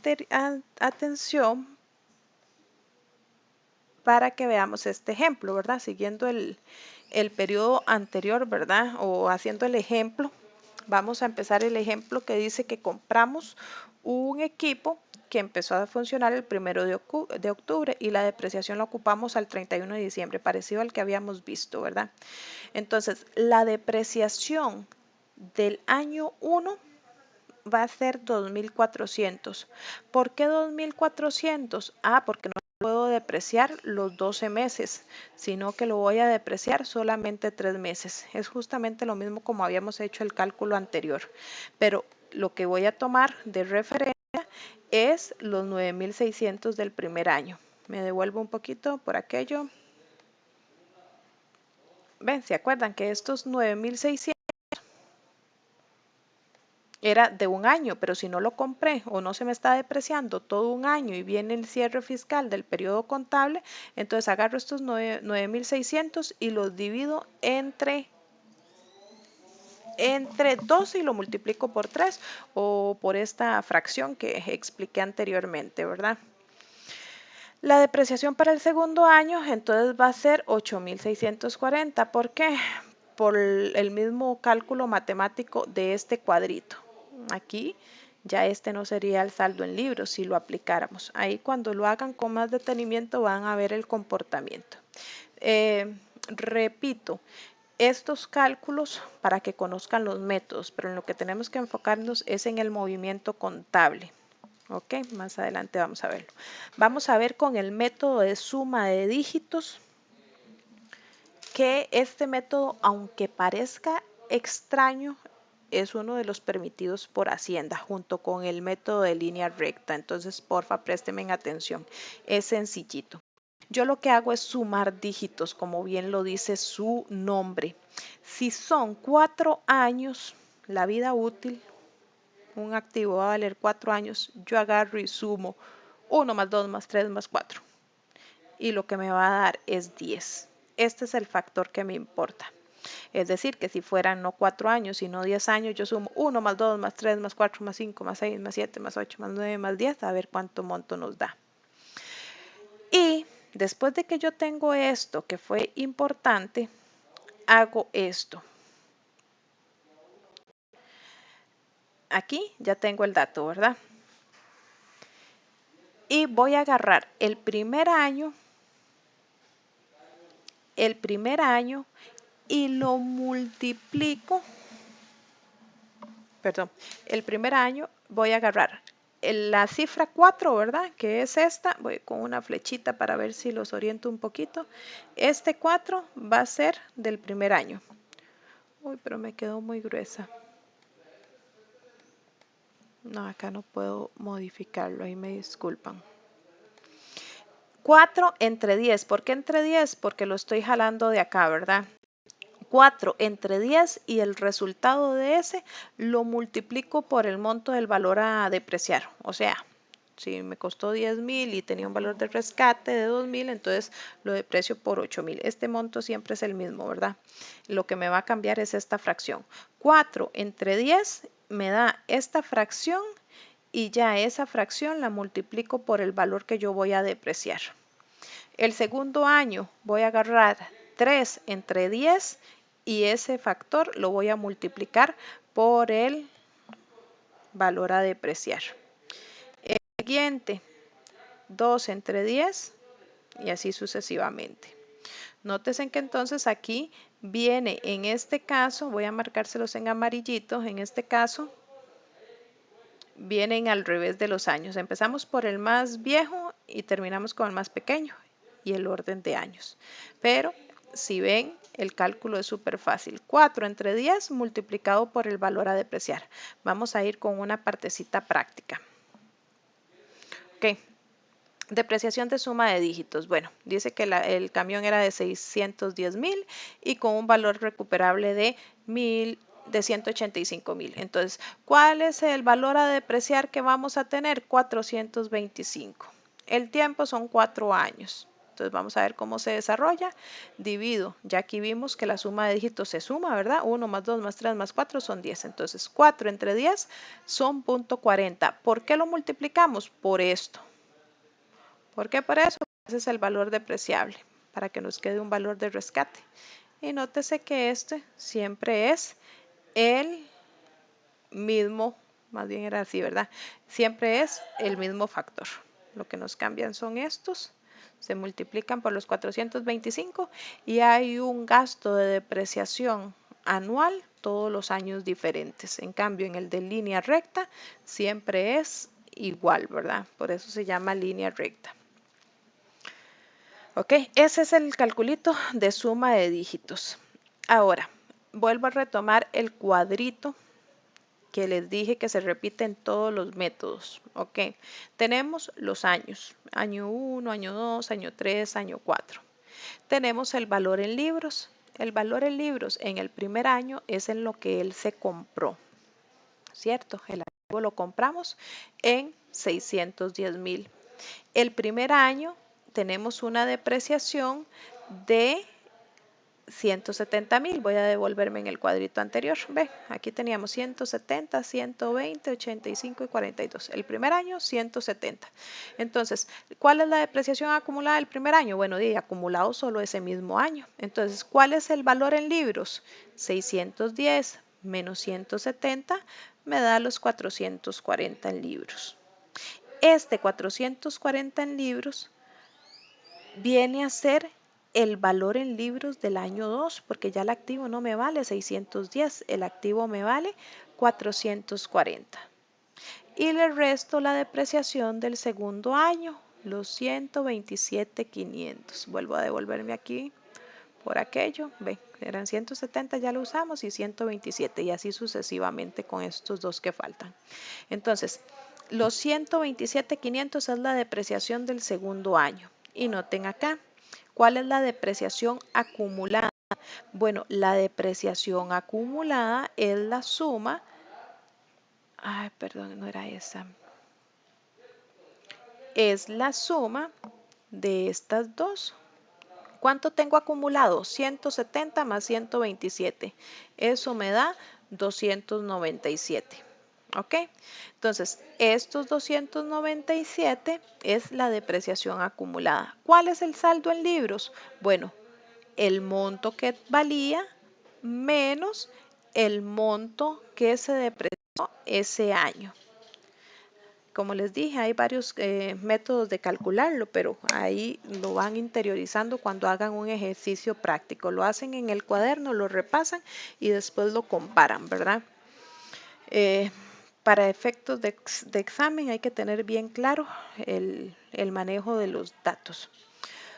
atención para que veamos este ejemplo, ¿verdad? Siguiendo el periodo anterior, ¿verdad? O haciendo el ejemplo. Vamos a empezar el ejemplo que dice que compramos un equipo que empezó a funcionar el 1 de octubre y la depreciación la ocupamos al 31 de diciembre, parecido al que habíamos visto, ¿verdad? Entonces, la depreciación del año 1 va a ser 2.400. ¿Por qué 2.400? Porque no puedo depreciar los 12 meses, sino que lo voy a depreciar solamente 3 meses. Es justamente lo mismo como habíamos hecho el cálculo anterior, pero lo que voy a tomar de referencia es los 9.600 del primer año. Me devuelvo un poquito por aquello. Ven, ¿se acuerdan que estos 9.600 era de un año, pero si no lo compré o no se me está depreciando todo un año y viene el cierre fiscal del periodo contable, entonces agarro estos 9.600 y los divido entre 12 y lo multiplico por 3 o por esta fracción que expliqué anteriormente, ¿verdad? La depreciación para el segundo año entonces va a ser 8.640. ¿Por qué? Por el mismo cálculo matemático de este cuadrito. Aquí ya este no sería el saldo en libros si lo aplicáramos. Ahí cuando lo hagan con más detenimiento van a ver el comportamiento. Repito, estos cálculos para que conozcan los métodos, pero en lo que tenemos que enfocarnos es en el movimiento contable. Ok, más adelante vamos a verlo. Vamos a ver con el método de suma de dígitos que este método, aunque parezca extraño, es uno de los permitidos por Hacienda junto con el método de línea recta. Entonces, porfa, préstenme atención. Es sencillito. Yo lo que hago es sumar dígitos, como bien lo dice su nombre. Si son 4 años, la vida útil, un activo va a valer 4 años, yo agarro y sumo 1 más 2 más 3 más 4 y lo que me va a dar es 10. Este es el factor que me importa. Es decir, que si fueran no 4 años, sino 10 años, yo sumo 1 más 2 más 3 más 4 más 5 más 6 más 7 más 8 más 9 más 10, a ver cuánto monto nos da. Y después de que yo tengo esto que fue importante, hago esto. Aquí ya tengo el dato, ¿verdad? Y voy a agarrar el primer año el primer año y lo multiplico, perdón, el primer año voy a agarrar la cifra 4, ¿verdad? Que es esta, voy con una flechita para ver si los oriento un poquito. Este 4 va a ser del primer año. Uy, pero me quedó muy gruesa. No, acá no puedo modificarlo, ahí me disculpan. 4 entre 10. ¿Por qué entre 10? Porque lo estoy jalando de acá, ¿verdad? 4 entre 10 y el resultado de ese lo multiplico por el monto del valor a depreciar. O sea, si me costó 10.000 y tenía un valor de rescate de 2.000, entonces lo deprecio por 8.000. Este monto siempre es el mismo, ¿verdad? Lo que me va a cambiar es esta fracción. 4 entre 10 me da esta fracción y ya esa fracción la multiplico por el valor que yo voy a depreciar. El segundo año voy a agarrar 3 entre 10 y ese factor lo voy a multiplicar por el valor a depreciar. El siguiente, 2 entre 10 y así sucesivamente. Nótese que entonces aquí viene, en este caso, voy a marcárselos en amarillito, en este caso vienen al revés de los años. Empezamos por el más viejo y terminamos con el más pequeño y el orden de años. Pero si ven, el cálculo es súper fácil. 4 entre 10 multiplicado por el valor a depreciar. Vamos a ir con una partecita práctica. Ok. Depreciación de suma de dígitos. Bueno, dice que el camión era de 610.000 y con un valor recuperable de 185.000. Entonces, ¿cuál es el valor a depreciar que vamos a tener? 425. El tiempo son 4 años. Entonces, vamos a ver cómo se desarrolla. Divido. Ya aquí vimos que la suma de dígitos se suma, ¿verdad? 1 más 2 más 3 más 4 son 10. Entonces, 4 entre 10 son 0.40. ¿Por qué lo multiplicamos? Por esto. ¿Por qué? Por eso, ese es el valor depreciable, para que nos quede un valor de rescate. Y nótese que este siempre es el mismo, más bien era así, ¿verdad? Siempre es el mismo factor. Lo que nos cambian son estos, se multiplican por los 425 y hay un gasto de depreciación anual todos los años diferentes. En cambio, en el de línea recta siempre es igual, ¿verdad? Por eso se llama línea recta. Ok, ese es el calculito de suma de dígitos. Ahora, vuelvo a retomar el cuadrito que les dije que se repite en todos los métodos. Ok, tenemos los años, año 1, año 2, año 3, año 4. Tenemos el valor en libros. El valor en libros en el primer año es en lo que él se compró, ¿cierto? El activo lo compramos en 610.000. El primer año tenemos una depreciación de 170.000. Voy a devolverme en el cuadrito anterior. Ve, aquí teníamos 170, 120, 85 y 42. El primer año, 170. Entonces, ¿cuál es la depreciación acumulada del primer año? Bueno, acumulado solo ese mismo año. Entonces, ¿cuál es el valor en libros? 610 menos 170 me da los 440 en libros. Este 440 en libros viene a ser el valor en libros del año 2, porque ya el activo no me vale 610, el activo me vale 440. Y le resto la depreciación del segundo año, los 127.500. Vuelvo a devolverme aquí por aquello. Ven, eran 170, ya lo usamos, y 127, y así sucesivamente con estos dos que faltan. Entonces, los 127.500 es la depreciación del segundo año. Y noten acá, ¿cuál es la depreciación acumulada? Bueno, la depreciación acumulada es la suma, perdón, no era esa, es la suma de estas dos. ¿Cuánto tengo acumulado? 170 más 127. Eso me da 297. ¿Ok? Entonces, estos 297 es la depreciación acumulada. ¿Cuál es el saldo en libros? Bueno, el monto que valía menos el monto que se depreció ese año. como les dije, hay varios métodos de calcularlo, pero ahí lo van interiorizando cuando hagan un ejercicio práctico. Lo hacen en el cuaderno, lo repasan y después lo comparan, ¿verdad? Eh, para efectos de examen hay que tener bien claro el manejo de los datos.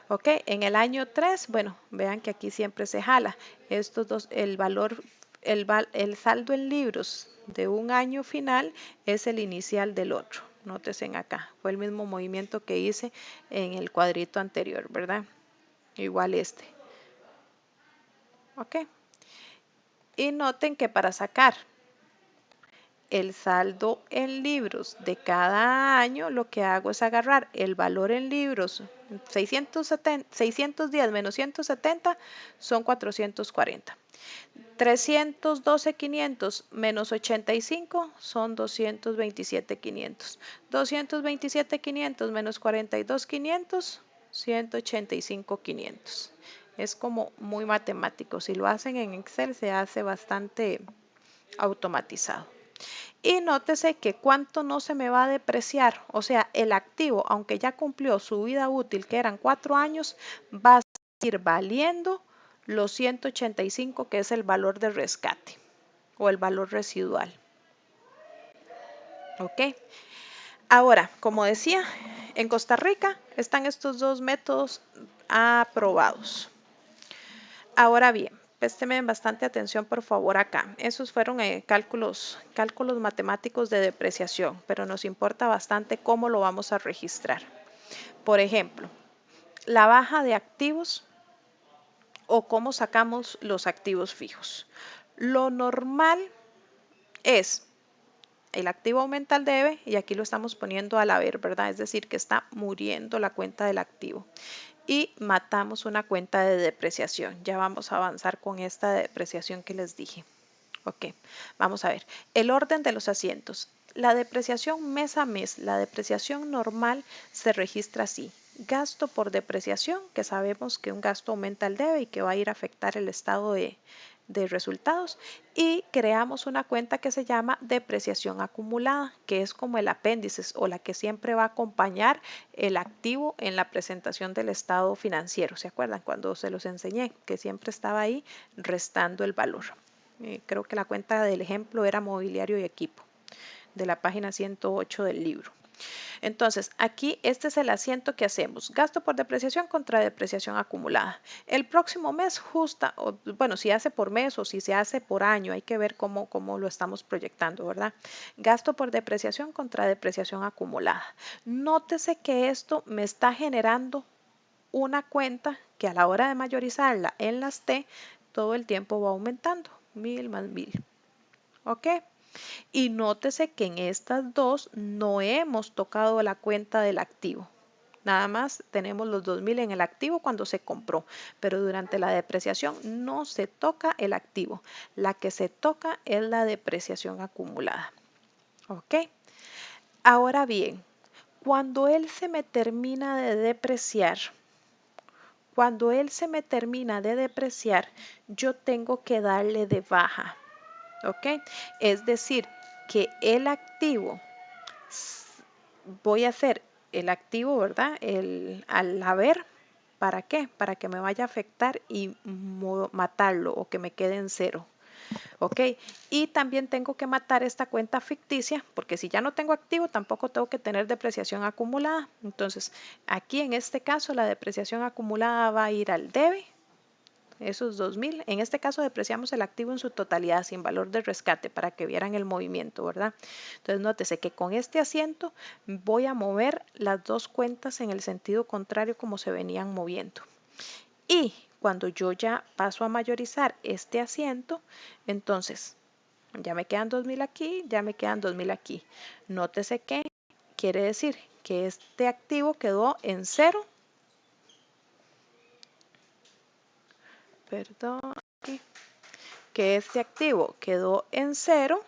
Ok, en el año 3, bueno, vean que aquí siempre se jala. Estos dos, el valor, el saldo en libros de un año final es el inicial del otro. Nótense acá, fue el mismo movimiento que hice en el cuadrito anterior, ¿verdad? Igual este. Ok. Y noten que para sacar el saldo en libros de cada año, lo que hago es agarrar el valor en libros, 610 menos 170 son 440. 312.500 menos 85 son 227.500. 227.500 menos 42.500, 185.500. Es como muy matemático. Si lo hacen en Excel se hace bastante automatizado. Y nótese que cuánto no se me va a depreciar, o sea, el activo, aunque ya cumplió su vida útil, que eran 4 años, va a seguir valiendo los 185, que es el valor de rescate o el valor residual. ¿Ok? Ahora, como decía, en Costa Rica están estos dos métodos aprobados. Ahora bien, présteme bastante atención por favor acá. Esos fueron cálculos matemáticos de depreciación, pero nos importa bastante cómo lo vamos a registrar. Por ejemplo, la baja de activos o cómo sacamos los activos fijos. Lo normal es el activo aumenta el debe y aquí lo estamos poniendo al haber, ¿verdad? Es decir, que está muriendo la cuenta del activo. Y matamos una cuenta de depreciación. Ya vamos a avanzar con esta depreciación que les dije. Ok, vamos a ver. El orden de los asientos. La depreciación mes a mes, la depreciación normal se registra así. Gasto por depreciación, que sabemos que un gasto aumenta el debe y que va a ir a afectar el estado de resultados, y creamos una cuenta que se llama depreciación acumulada, que es como el apéndice o la que siempre va a acompañar el activo en la presentación del estado financiero. ¿Se acuerdan cuando se los enseñé? Que siempre estaba ahí restando el valor. Creo que la cuenta del ejemplo era mobiliario y equipo, de la página 108 del libro. Entonces, aquí este es el asiento que hacemos, gasto por depreciación contra depreciación acumulada. El próximo mes justa, bueno, si hace por mes o si se hace por año, hay que ver cómo lo estamos proyectando, ¿verdad? Gasto por depreciación contra depreciación acumulada. Nótese que esto me está generando una cuenta que a la hora de mayorizarla en las T, todo el tiempo va aumentando, 1000 más 1000. ¿Ok? Y nótese que en estas dos no hemos tocado la cuenta del activo. Nada más tenemos los 2000 en el activo cuando se compró, pero durante la depreciación no se toca el activo. La que se toca es la depreciación acumulada. ¿Ok? Ahora bien, cuando él se me termina de depreciar, yo tengo que darle de baja. ¿Ok? Es decir, que el activo, voy a hacer el activo, ¿verdad? Al haber, ¿para qué? Para que me vaya a afectar y matarlo o que me quede en cero. ¿Ok? Y también tengo que matar esta cuenta ficticia, porque si ya no tengo activo, tampoco tengo que tener depreciación acumulada. Entonces, aquí en este caso, la depreciación acumulada va a ir al debe, esos 2000. En este caso depreciamos el activo en su totalidad sin valor de rescate para que vieran el movimiento, ¿verdad? Entonces nótese que con este asiento voy a mover las dos cuentas en el sentido contrario como se venían moviendo. Y cuando yo ya paso a mayorizar este asiento, entonces ya me quedan 2000 aquí, ya me quedan 2000 aquí. Nótese que quiere decir que este activo quedó en cero. Perdón, aquí. Que este activo quedó en cero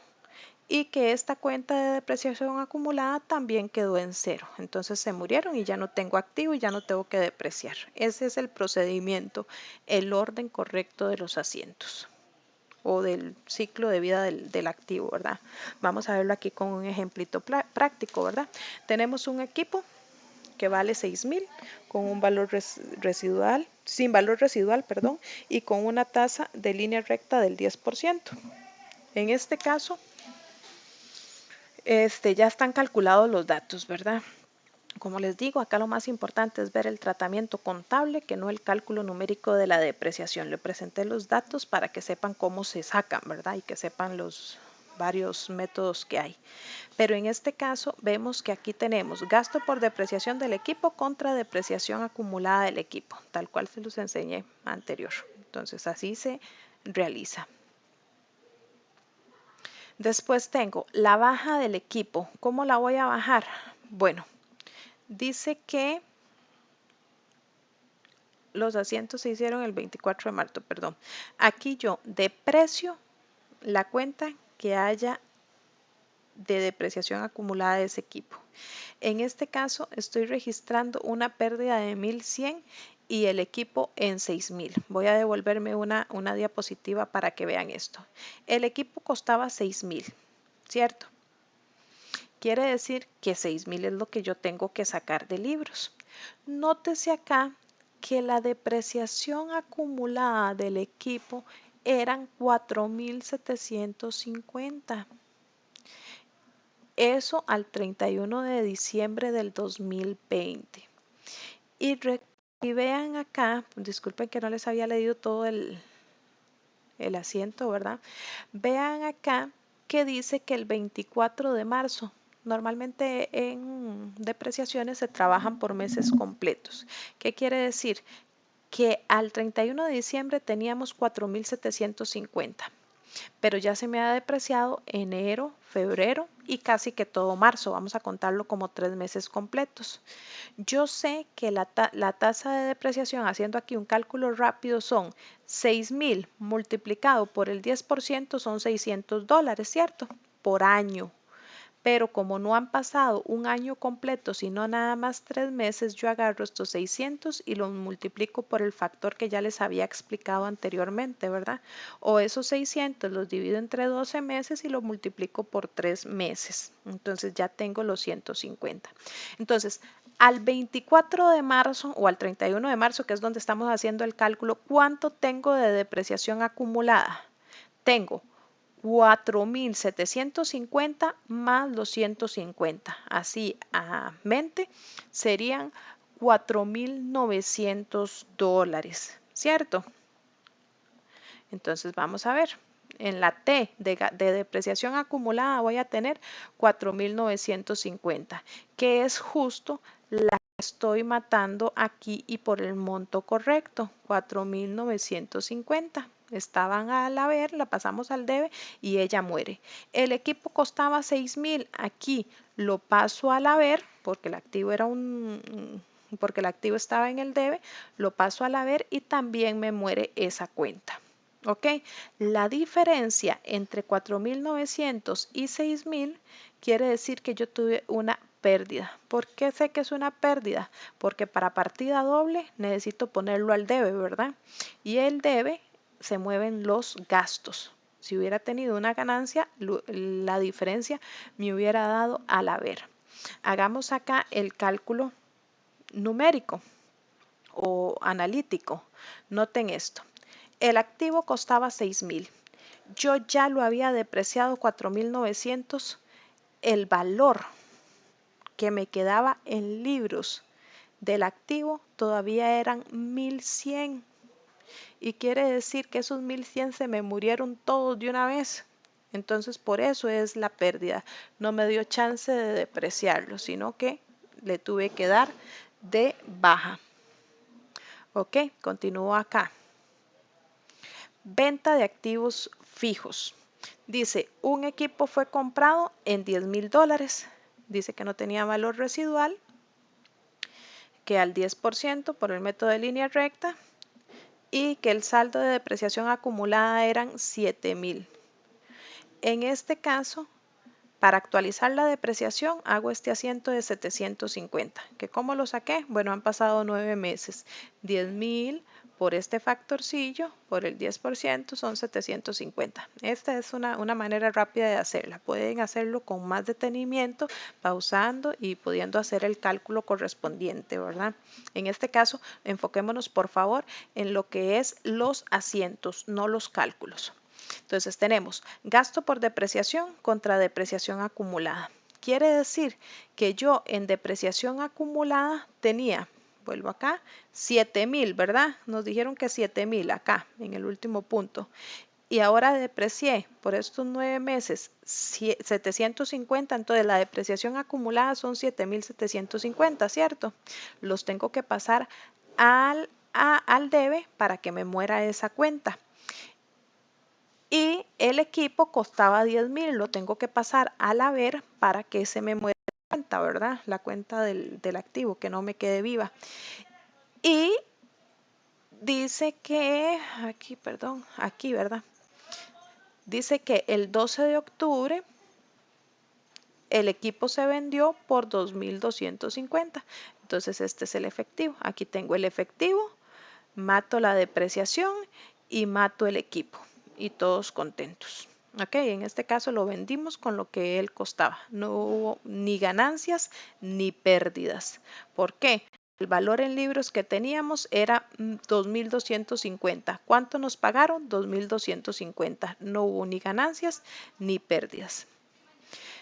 y que esta cuenta de depreciación acumulada también quedó en cero. Entonces se murieron y ya no tengo activo y ya no tengo que depreciar. Ese es el procedimiento, el orden correcto de los asientos. o del ciclo de vida del activo, ¿verdad? Vamos a verlo aquí con un ejemplito práctico, ¿verdad? Tenemos un equipo que vale 6,000 con un valor residual, sin valor residual, perdón, y con una tasa de línea recta del 10%. En este caso, ya están calculados los datos, ¿verdad? Como les digo, acá lo más importante es ver el tratamiento contable, que no el cálculo numérico de la depreciación. Le presenté los datos para que sepan cómo se sacan, ¿verdad? Y que sepan los varios métodos que hay. Pero en este caso vemos que aquí tenemos gasto por depreciación del equipo contra depreciación acumulada del equipo, tal cual se los enseñé anterior. Entonces así se realiza. Después tengo la baja del equipo. ¿Cómo la voy a bajar? Bueno, dice que los asientos se hicieron el 24 de marzo, perdón. Aquí yo deprecio la cuenta que haya de depreciación acumulada de ese equipo. En este caso estoy registrando una pérdida de 1,100 y el equipo en 6,000. Voy a devolverme una diapositiva para que vean esto. El equipo costaba 6,000, ¿cierto? Quiere decir que 6,000 es lo que yo tengo que sacar de libros. Nótese acá que la depreciación acumulada del equipo eran 4,750. Eso al 31 de diciembre del 2020. Y vean acá, disculpen que no les había leído todo el asiento, ¿verdad? Vean acá que dice que el 24 de marzo, normalmente en depreciaciones se trabajan por meses completos. ¿Qué quiere decir? Que al 31 de diciembre teníamos 4,750. Pero ya se me ha depreciado enero, febrero y casi que todo marzo. Vamos a contarlo como 3 meses completos. Yo sé que la tasa de depreciación, haciendo aquí un cálculo rápido, son 6,000 multiplicado por el 10% son $600, ¿cierto? Por año. Pero como no han pasado un año completo, sino nada más 3 meses, yo agarro estos 600 y los multiplico por el factor que ya les había explicado anteriormente, ¿verdad? O esos 600 los divido entre 12 meses y los multiplico por 3 meses. Entonces ya tengo los 150. Entonces, al 24 de marzo o al 31 de marzo, que es donde estamos haciendo el cálculo, ¿cuánto tengo de depreciación acumulada? Tengo 4,750 más los 150. Así a mente serían $4,900, ¿cierto? Entonces vamos a ver. En la T de depreciación acumulada voy a tener 4,950, que es justo la que estoy matando aquí y por el monto correcto, 4,950. Estaban al haber, la pasamos al debe y ella muere. El equipo costaba 6,000, aquí lo paso al haber porque el activo era porque el activo estaba en el debe, lo paso al haber y también me muere esa cuenta. ¿Ok? La diferencia entre 4,900 y 6,000 quiere decir que yo tuve una pérdida. ¿Por qué sé que es una pérdida? Porque para partida doble necesito ponerlo al debe, ¿verdad? Y el debe se mueven los gastos. Si hubiera tenido una ganancia, la diferencia me hubiera dado al haber. Hagamos acá el cálculo numérico o analítico. Noten esto. El activo costaba 6,000. Yo ya lo había depreciado 4,900. El valor que me quedaba en libros del activo todavía eran 1,100. Y quiere decir que esos 1,100 se me murieron todos de una vez. Entonces por eso es la pérdida. No me dio chance de depreciarlo, sino que le tuve que dar de baja. Ok, continúo acá. Venta de activos fijos. Dice, un equipo fue comprado en $10,000. Dice que no tenía valor residual, que al 10% por el método de línea recta y que el saldo de depreciación acumulada eran 7,000. En este caso, para actualizar la depreciación, hago este asiento de 750. ¿Que cómo lo saqué? Bueno, han pasado 9 meses. 10,000 por este factorcillo, por el 10%, son 750. Esta es una manera rápida de hacerla. Pueden hacerlo con más detenimiento, pausando y pudiendo hacer el cálculo correspondiente, ¿verdad? En este caso, enfoquémonos por favor en lo que es los asientos, no los cálculos. Entonces tenemos gasto por depreciación contra depreciación acumulada. Quiere decir que yo en depreciación acumulada tenía, vuelvo acá, 7,000, ¿verdad? Nos dijeron que 7,000 acá en el último punto. Y ahora deprecié por estos 9 meses 750, entonces la depreciación acumulada son 7,750, ¿cierto? Los tengo que pasar al debe para que me muera esa cuenta. Y el equipo costaba 10,000, lo tengo que pasar al haber para que se me muera la cuenta, ¿verdad? La cuenta del activo, que no me quede viva. Y dice que, aquí, perdón, aquí, ¿verdad? Dice que el 12 de octubre el equipo se vendió por 2,250. Entonces este es el efectivo. Aquí tengo el efectivo, mato la depreciación y mato el equipo. Y todos contentos. Ok, en este caso lo vendimos con lo que él costaba. No hubo ni ganancias ni pérdidas. ¿Por qué? El valor en libros que teníamos era 2,250. ¿Cuánto nos pagaron? 2,250. No hubo ni ganancias ni pérdidas.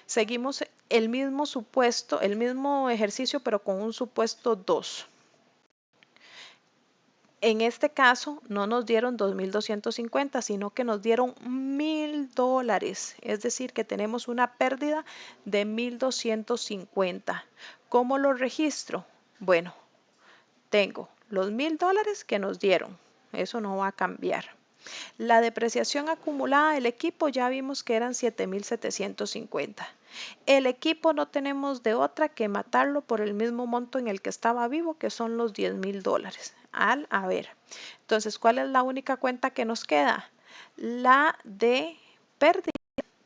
Seguimos el mismo supuesto, el mismo ejercicio, pero con un supuesto 2. En este caso no nos dieron 2,250, sino que nos dieron $1,000. Es decir, que tenemos una pérdida de 1,250. ¿Cómo lo registro? Bueno, tengo los $1,000 que nos dieron. Eso no va a cambiar. La depreciación acumulada del equipo ya vimos que eran 7,750. El equipo no tenemos de otra que matarlo por el mismo monto en el que estaba vivo, que son los $10,000 al haber. Entonces, ¿cuál es la única cuenta que nos queda? La de pérdida.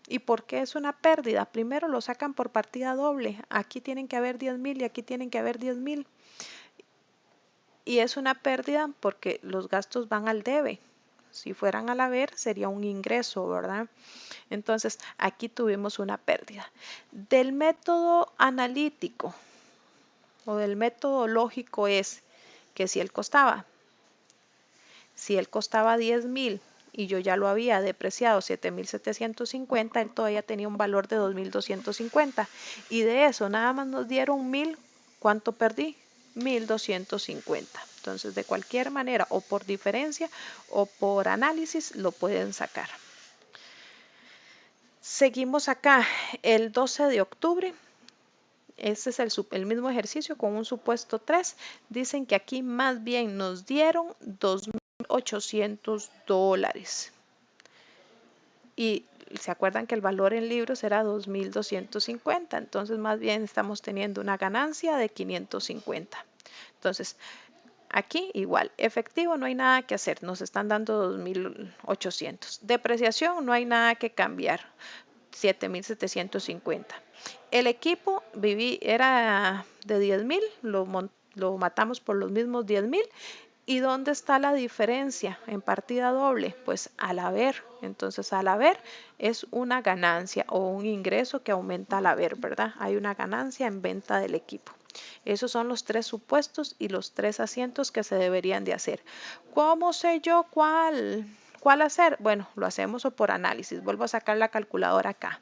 ¿Y por qué es una pérdida? Primero lo sacan por partida doble. Aquí tienen que haber 10,000 y aquí tienen que haber 10,000. Y es una pérdida porque los gastos van al debe. Si fueran al haber, sería un ingreso, ¿verdad? Entonces, aquí tuvimos una pérdida. Del método analítico o del método lógico es que si él costaba 10,000 y yo ya lo había depreciado 7,750, él todavía tenía un valor de 2,250. Y de eso nada más nos dieron 1,000. ¿Cuánto perdí? 1,250. Entonces, de cualquier manera, o por diferencia o por análisis, lo pueden sacar. Seguimos acá, el 12 de octubre. Este es el mismo ejercicio con un supuesto 3. Dicen que aquí más bien nos dieron $2,800. Y se acuerdan que el valor en libros era 2,250. Entonces, más bien estamos teniendo una ganancia de 550. Entonces, aquí igual, efectivo no hay nada que hacer, nos están dando 2,800. Depreciación no hay nada que cambiar, 7,750. El equipo era de 10,000, lo matamos por los mismos 10,000. ¿Y dónde está la diferencia en partida doble? Pues al haber. Entonces al haber es una ganancia o un ingreso que aumenta al haber, ¿verdad? Hay una ganancia en venta del equipo. Esos son los 3 supuestos y los 3 asientos que se deberían de hacer. ¿Cómo sé yo cuál hacer? Bueno, lo hacemos por análisis. Vuelvo a sacar la calculadora acá.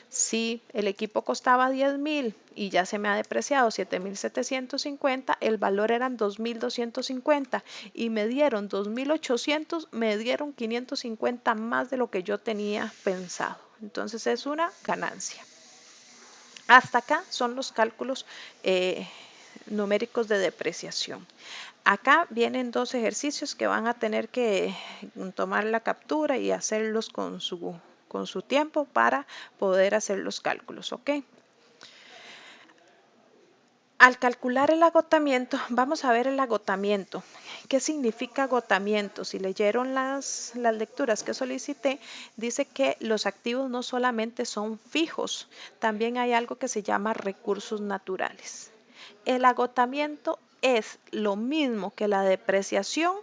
Si el equipo costaba 10,000 y ya se me ha depreciado 7,750, el valor eran 2,250 y me dieron 2,800, me dieron 550 más de lo que yo tenía pensado. Entonces es una ganancia. Hasta acá son los cálculos numéricos de depreciación. Acá vienen 2 ejercicios que van a tener que tomar la captura y hacerlos con su tiempo para poder hacer los cálculos, ¿ok? Al calcular el agotamiento, vamos a ver el agotamiento. ¿Qué significa agotamiento? Si leyeron las lecturas que solicité, dice que los activos no solamente son fijos, también hay algo que se llama recursos naturales. El agotamiento es lo mismo que la depreciación,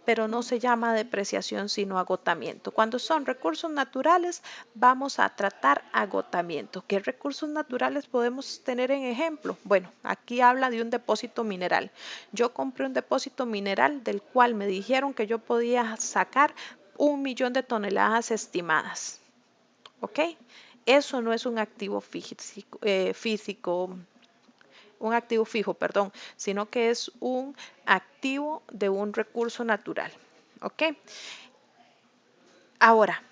pero no se llama depreciación sino agotamiento. Cuando son recursos naturales, vamos a tratar agotamiento. ¿Qué recursos naturales podemos tener en ejemplo? Bueno, aquí habla de un depósito mineral. Yo compré un depósito mineral del cual me dijeron que yo podía sacar 1 millón de toneladas estimadas. ¿Ok? Eso no es un activo físico, un activo fijo, perdón, sino que es un activo de un recurso natural. ¿Ok? Ahora,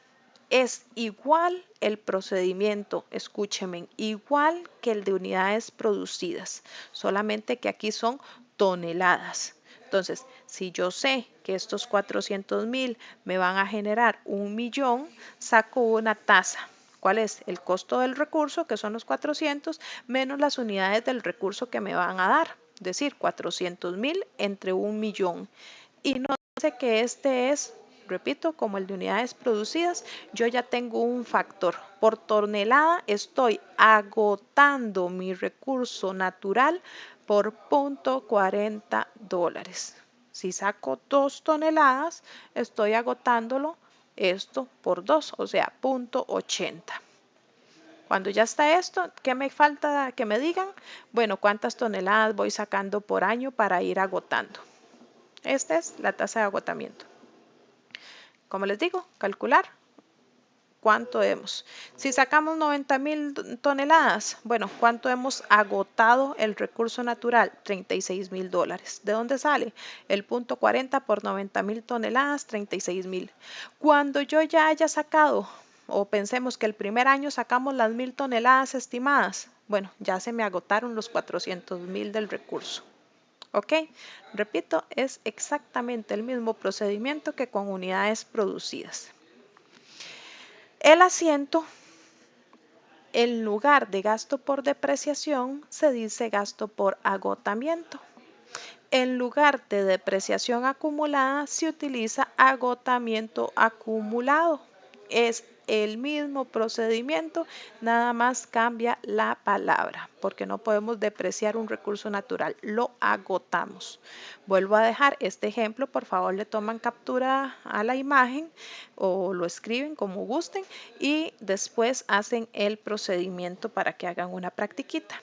es igual el procedimiento, escúcheme, igual que el de unidades producidas, solamente que aquí son toneladas. Entonces, si yo sé que estos 400.000 me van a generar 1 millón, saco una tasa. ¿Cuál es? El costo del recurso, que son los 400, menos las unidades del recurso que me van a dar. Es decir, 400.000 entre 1 millón. Y no sé que este es, repito, como el de unidades producidas, yo ya tengo un factor. Por tonelada estoy agotando mi recurso natural por $0.40. Si saco 2 toneladas, estoy agotándolo esto por 2, o sea, $0.80. Cuando ya está esto, ¿qué me falta que me digan? Bueno, ¿cuántas toneladas voy sacando por año para ir agotando? Esta es la tasa de agotamiento. Como les digo, calcular cuánto hemos. Si sacamos 90.000 toneladas, bueno, ¿cuánto hemos agotado el recurso natural? $36.000. ¿De dónde sale? El .40 por 90.000 toneladas, 36.000. Cuando yo ya haya sacado, o pensemos que el primer año sacamos las 1.000 toneladas estimadas, bueno, ya se me agotaron los 400.000 del recurso. ¿Ok? Repito, es exactamente el mismo procedimiento que con unidades producidas. El asiento, en lugar de gasto por depreciación, se dice gasto por agotamiento. En lugar de depreciación acumulada, se utiliza agotamiento acumulado. Es el mismo procedimiento, nada más cambia la palabra, porque no podemos depreciar un recurso natural, lo agotamos. Vuelvo a dejar este ejemplo, por favor le toman captura a la imagen o lo escriben como gusten y después hacen el procedimiento para que hagan una practiquita.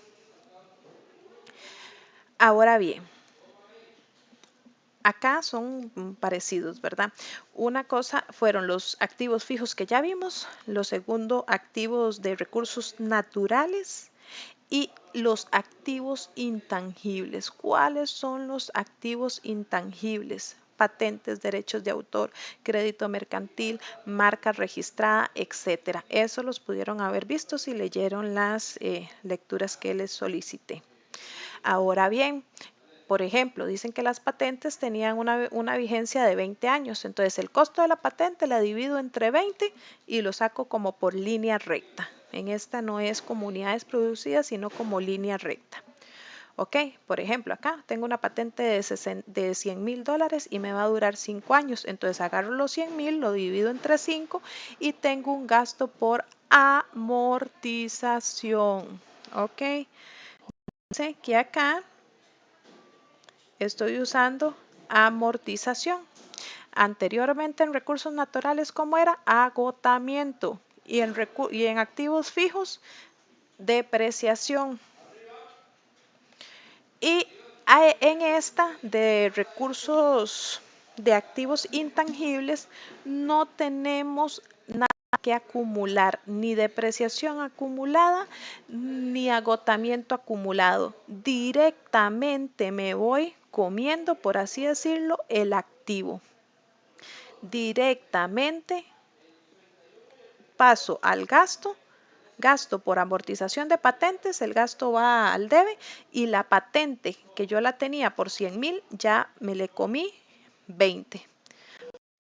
Ahora bien, acá son parecidos, ¿verdad? Una cosa fueron los activos fijos que ya vimos, lo segundo, activos de recursos naturales y los activos intangibles. ¿Cuáles son los activos intangibles? Patentes, derechos de autor, crédito mercantil, marca registrada, etcétera. Eso los pudieron haber visto si leyeron las lecturas que les solicité. Ahora bien, por ejemplo, dicen que las patentes tenían una vigencia de 20 años, entonces el costo de la patente la divido entre 20 y lo saco como por línea recta. En esta no es como unidades producidas, sino como línea recta. Ok, por ejemplo, acá tengo una patente de $100.000 y me va a durar 5 años, entonces agarro los 100.000, lo divido entre 5 y tengo un gasto por amortización. Ok, sé que acá estoy usando amortización. Anteriormente en recursos naturales, ¿cómo era? Agotamiento. Y en activos fijos, depreciación. Y en esta de recursos de activos intangibles, no tenemos nada que acumular, ni depreciación acumulada, ni agotamiento acumulado. Directamente me voy comiendo, por así decirlo, el activo. Directamente paso al gasto. Gasto por amortización de patentes, el gasto va al debe y la patente que yo la tenía por 100.000 ya me le comí 20. A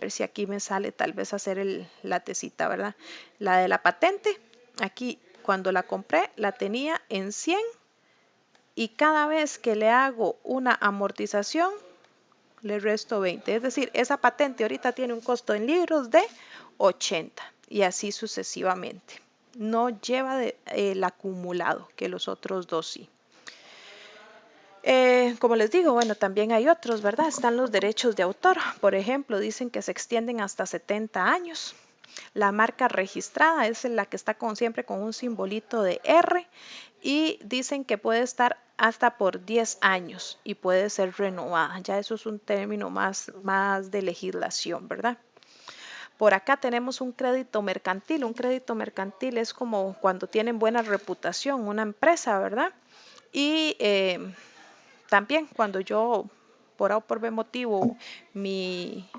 ver si aquí me sale tal vez hacer la tecita, ¿verdad? La de la patente, aquí cuando la compré la tenía en 100 y cada vez que le hago una amortización le resto 20. Es decir, esa patente ahorita tiene un costo en libros de 80 y así sucesivamente. No lleva el acumulado, que los otros dos sí. Como les digo, bueno, también hay otros, ¿verdad? Están los derechos de autor. Por ejemplo, dicen que se extienden hasta 70 años. La marca registrada es la que está siempre con un simbolito de R y dicen que puede estar hasta por 10 años y puede ser renovada. Ya eso es un término más de legislación, ¿verdad? Por acá tenemos un crédito mercantil. Un crédito mercantil es como cuando tienen buena reputación una empresa, ¿verdad? Y también cuando yo, por A o por B motivo, mi,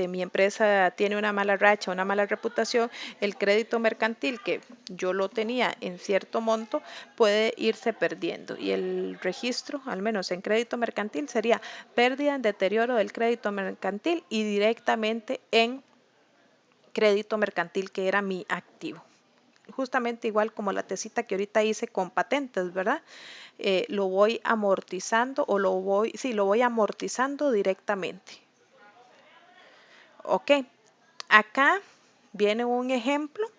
mi empresa tiene una mala racha, una mala reputación, el crédito mercantil que yo lo tenía en cierto monto puede irse perdiendo. Y el registro, al menos en crédito mercantil, sería pérdida en deterioro del crédito mercantil y directamente en crédito mercantil que era mi activo. Justamente igual como la tesita que ahorita hice con patentes, ¿verdad? Lo voy amortizando o lo voy amortizando directamente. Ok, acá viene un ejemplo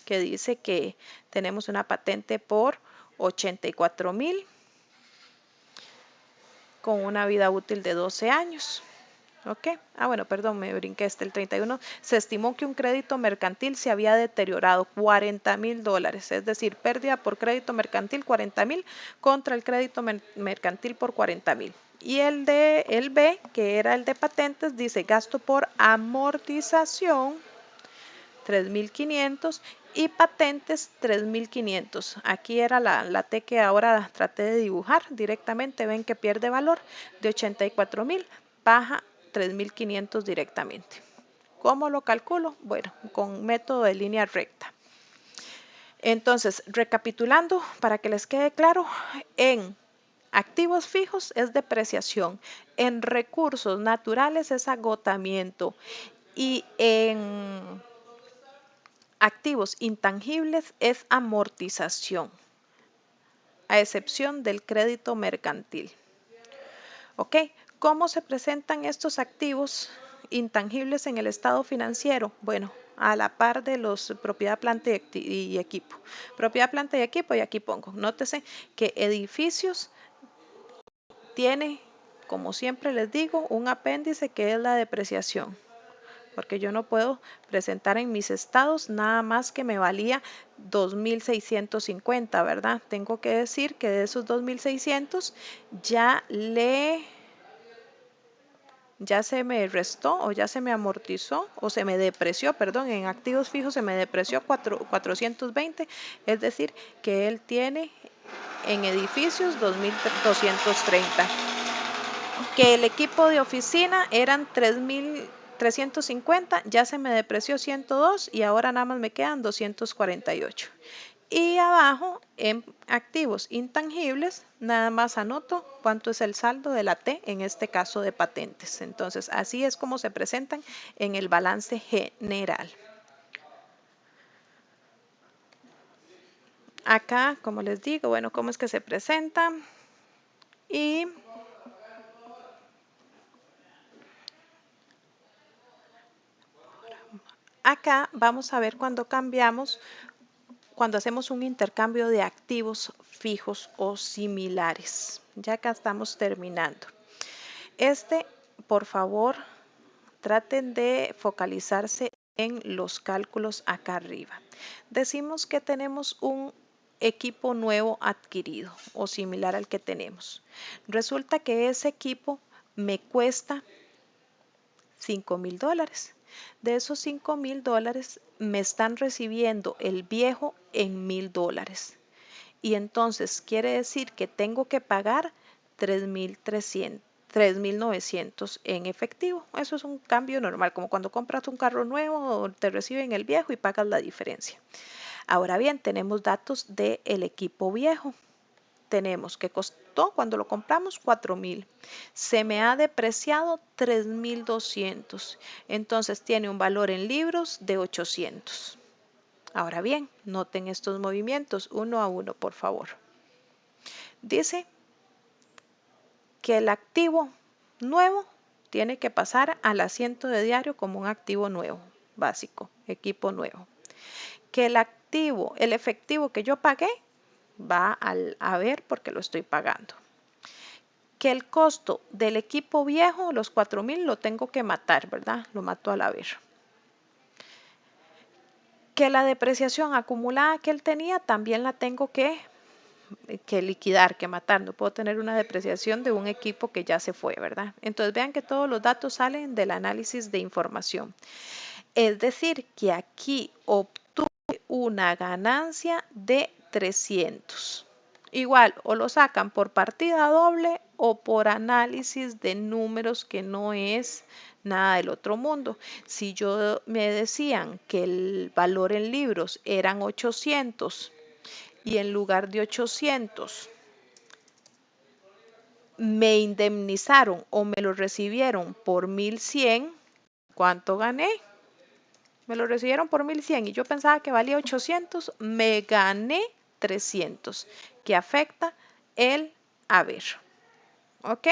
que dice que tenemos una patente por 84,000 con una vida útil de 12 años. Ok, bueno, perdón, me brinqué el 31. Se estimó que un crédito mercantil se había deteriorado 40,000 dólares, es decir, pérdida por crédito mercantil 40,000 contra el crédito mercantil por 40,000. Y el B, que era el de patentes, dice gasto por amortización 3,500 y patentes 3,500. Aquí era la T que ahora traté de dibujar directamente. Ven que pierde valor de 84,000, baja 3,500 directamente. ¿Cómo lo calculo? Bueno, con método de línea recta. Entonces, recapitulando para que les quede claro, en activos fijos es depreciación, en recursos naturales es agotamiento y en activos intangibles es amortización, a excepción del crédito mercantil. ¿Ok? ¿Cómo se presentan estos activos intangibles en el estado financiero? Bueno, a la par de los propiedad, planta y equipo. Propiedad, planta y equipo, y aquí pongo. Nótese que edificios tiene, como siempre les digo, un apéndice que es la depreciación, porque yo no puedo presentar en mis estados nada más que me valía 2,650, ¿verdad? Tengo que decir que de esos 2,600 ya se me restó o ya se me amortizó o se me depreció, perdón, en activos fijos se me depreció 420, es decir, que él tiene en edificios 2,230. Que el equipo de oficina eran 3,350, ya se me depreció 102 y ahora nada más me quedan 248. Y abajo, en activos intangibles, nada más anoto cuánto es el saldo de la T, en este caso de patentes. Entonces, así es como se presentan en el balance general. Acá, como les digo, bueno, cómo es que se presentan. Y acá vamos a ver cuando hacemos un intercambio de activos fijos o similares. Ya acá estamos terminando. Por favor, traten de focalizarse en los cálculos acá arriba. Decimos que tenemos un equipo nuevo adquirido o similar al que tenemos. Resulta que ese equipo me cuesta 5,000 dólares. De esos 5,000 dólares me están recibiendo el viejo en 1,000 dólares. Y entonces quiere decir que tengo que pagar 3,900 en efectivo. Eso es un cambio normal, como cuando compras un carro nuevo, te reciben el viejo y pagas la diferencia. Ahora bien, tenemos datos del equipo viejo. Tenemos que costó cuando lo compramos 4,000. Se me ha depreciado 3,200. Entonces tiene un valor en libros de 800. Ahora bien, noten estos movimientos uno a uno, por favor. Dice que el activo nuevo tiene que pasar al asiento de diario como un activo nuevo, básico, equipo nuevo. Que el efectivo que yo pagué, va al haber porque lo estoy pagando. Que el costo del equipo viejo, los 4,000, lo tengo que matar, ¿verdad? Lo mato al haber. Que la depreciación acumulada que él tenía también la tengo que liquidar, que matar. No puedo tener una depreciación de un equipo que ya se fue, ¿verdad? Entonces vean que todos los datos salen del análisis de información. Es decir, que aquí obtuve una ganancia de 300. Igual, o lo sacan por partida doble o por análisis de números, que no es nada del otro mundo. Si yo me decían que el valor en libros eran 800 y en lugar de 800 me indemnizaron o me lo recibieron por 1,100, ¿cuánto gané? Me lo recibieron por 1,100 y yo pensaba que valía 800, me gané 300, que afecta el haber. ¿Ok?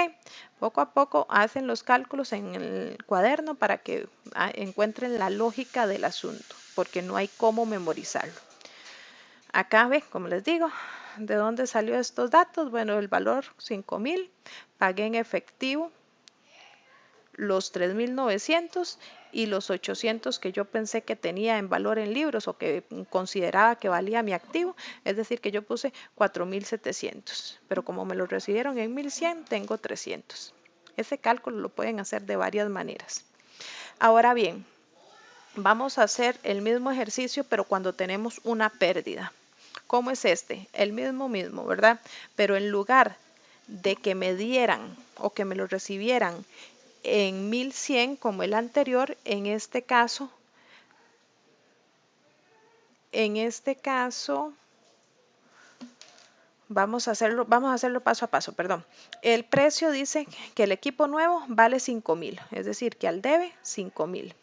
Poco a poco hacen los cálculos en el cuaderno para que encuentren la lógica del asunto, porque no hay cómo memorizarlo. Acá ve, como les digo, ¿de dónde salió estos datos? Bueno, el valor 5,000, pagué en efectivo los 3,900 y los 800 que yo pensé que tenía en valor en libros o que consideraba que valía mi activo, es decir, que yo puse 4,700, pero como me lo recibieron en 1,100, tengo 300. Ese cálculo lo pueden hacer de varias maneras. Ahora bien, vamos a hacer el mismo ejercicio, pero cuando tenemos una pérdida. ¿Cómo es este? El mismo, ¿verdad? Pero en lugar de que me dieran o que me lo recibieran en 1,100 como el anterior, en este caso, vamos a hacerlo paso a paso, perdón. El precio dice que el equipo nuevo vale 5,000, es decir, que al debe 5,000.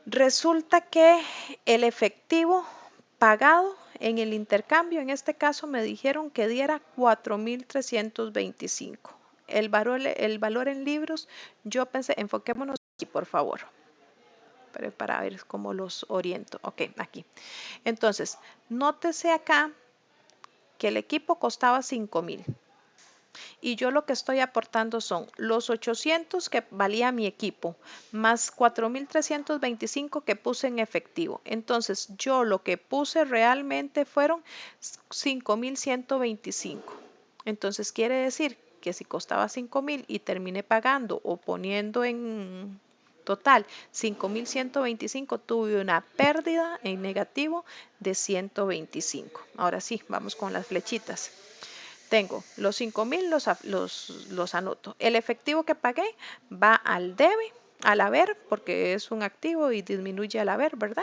Resulta que el efectivo pagado en el intercambio, en este caso me dijeron que diera 4,325. El valor en libros, yo pensé, enfoquémonos aquí, por favor, para ver cómo los oriento. Ok, aquí. Entonces, nótese acá que el equipo costaba 5,000. Y yo lo que estoy aportando son los 800 que valía mi equipo, más 4,325 que puse en efectivo. Entonces, yo lo que puse realmente fueron 5,125. Entonces, quiere decir que si costaba 5,000 y terminé pagando o poniendo en total 5,125, tuve una pérdida en negativo de 125. Ahora sí, vamos con las flechitas. Tengo los 5,000, los anoto. El efectivo que pagué va al debe, al haber, porque es un activo y disminuye al haber, ¿verdad?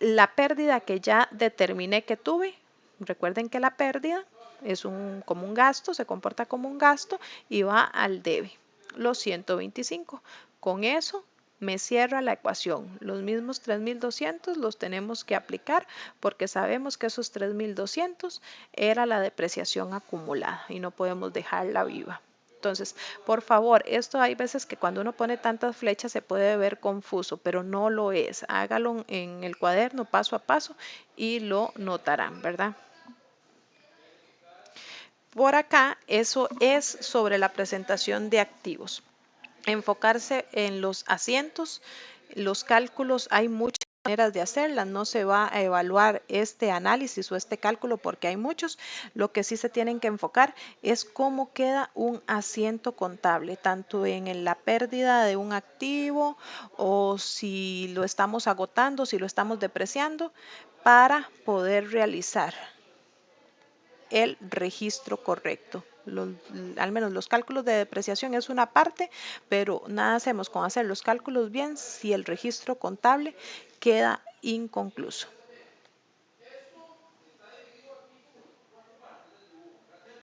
La pérdida que ya determiné que tuve, recuerden que la pérdida es como un gasto, se comporta como un gasto y va al debe, los 125. Con eso me cierra la ecuación. Los mismos 3,200 los tenemos que aplicar porque sabemos que esos 3,200 era la depreciación acumulada y no podemos dejarla viva. Entonces, por favor, esto hay veces que cuando uno pone tantas flechas se puede ver confuso, pero no lo es. Hágalo en el cuaderno paso a paso y lo notarán, ¿verdad? Por acá, eso es sobre la presentación de activos. Enfocarse en los asientos, los cálculos, hay muchas maneras de hacerlas, no se va a evaluar este análisis o este cálculo porque hay muchos. Lo que sí se tienen que enfocar es cómo queda un asiento contable, tanto en la pérdida de un activo o si lo estamos agotando, si lo estamos depreciando, para poder realizar el registro correcto. Al menos los cálculos de depreciación es una parte, pero nada hacemos con hacer los cálculos bien si el registro contable queda inconcluso.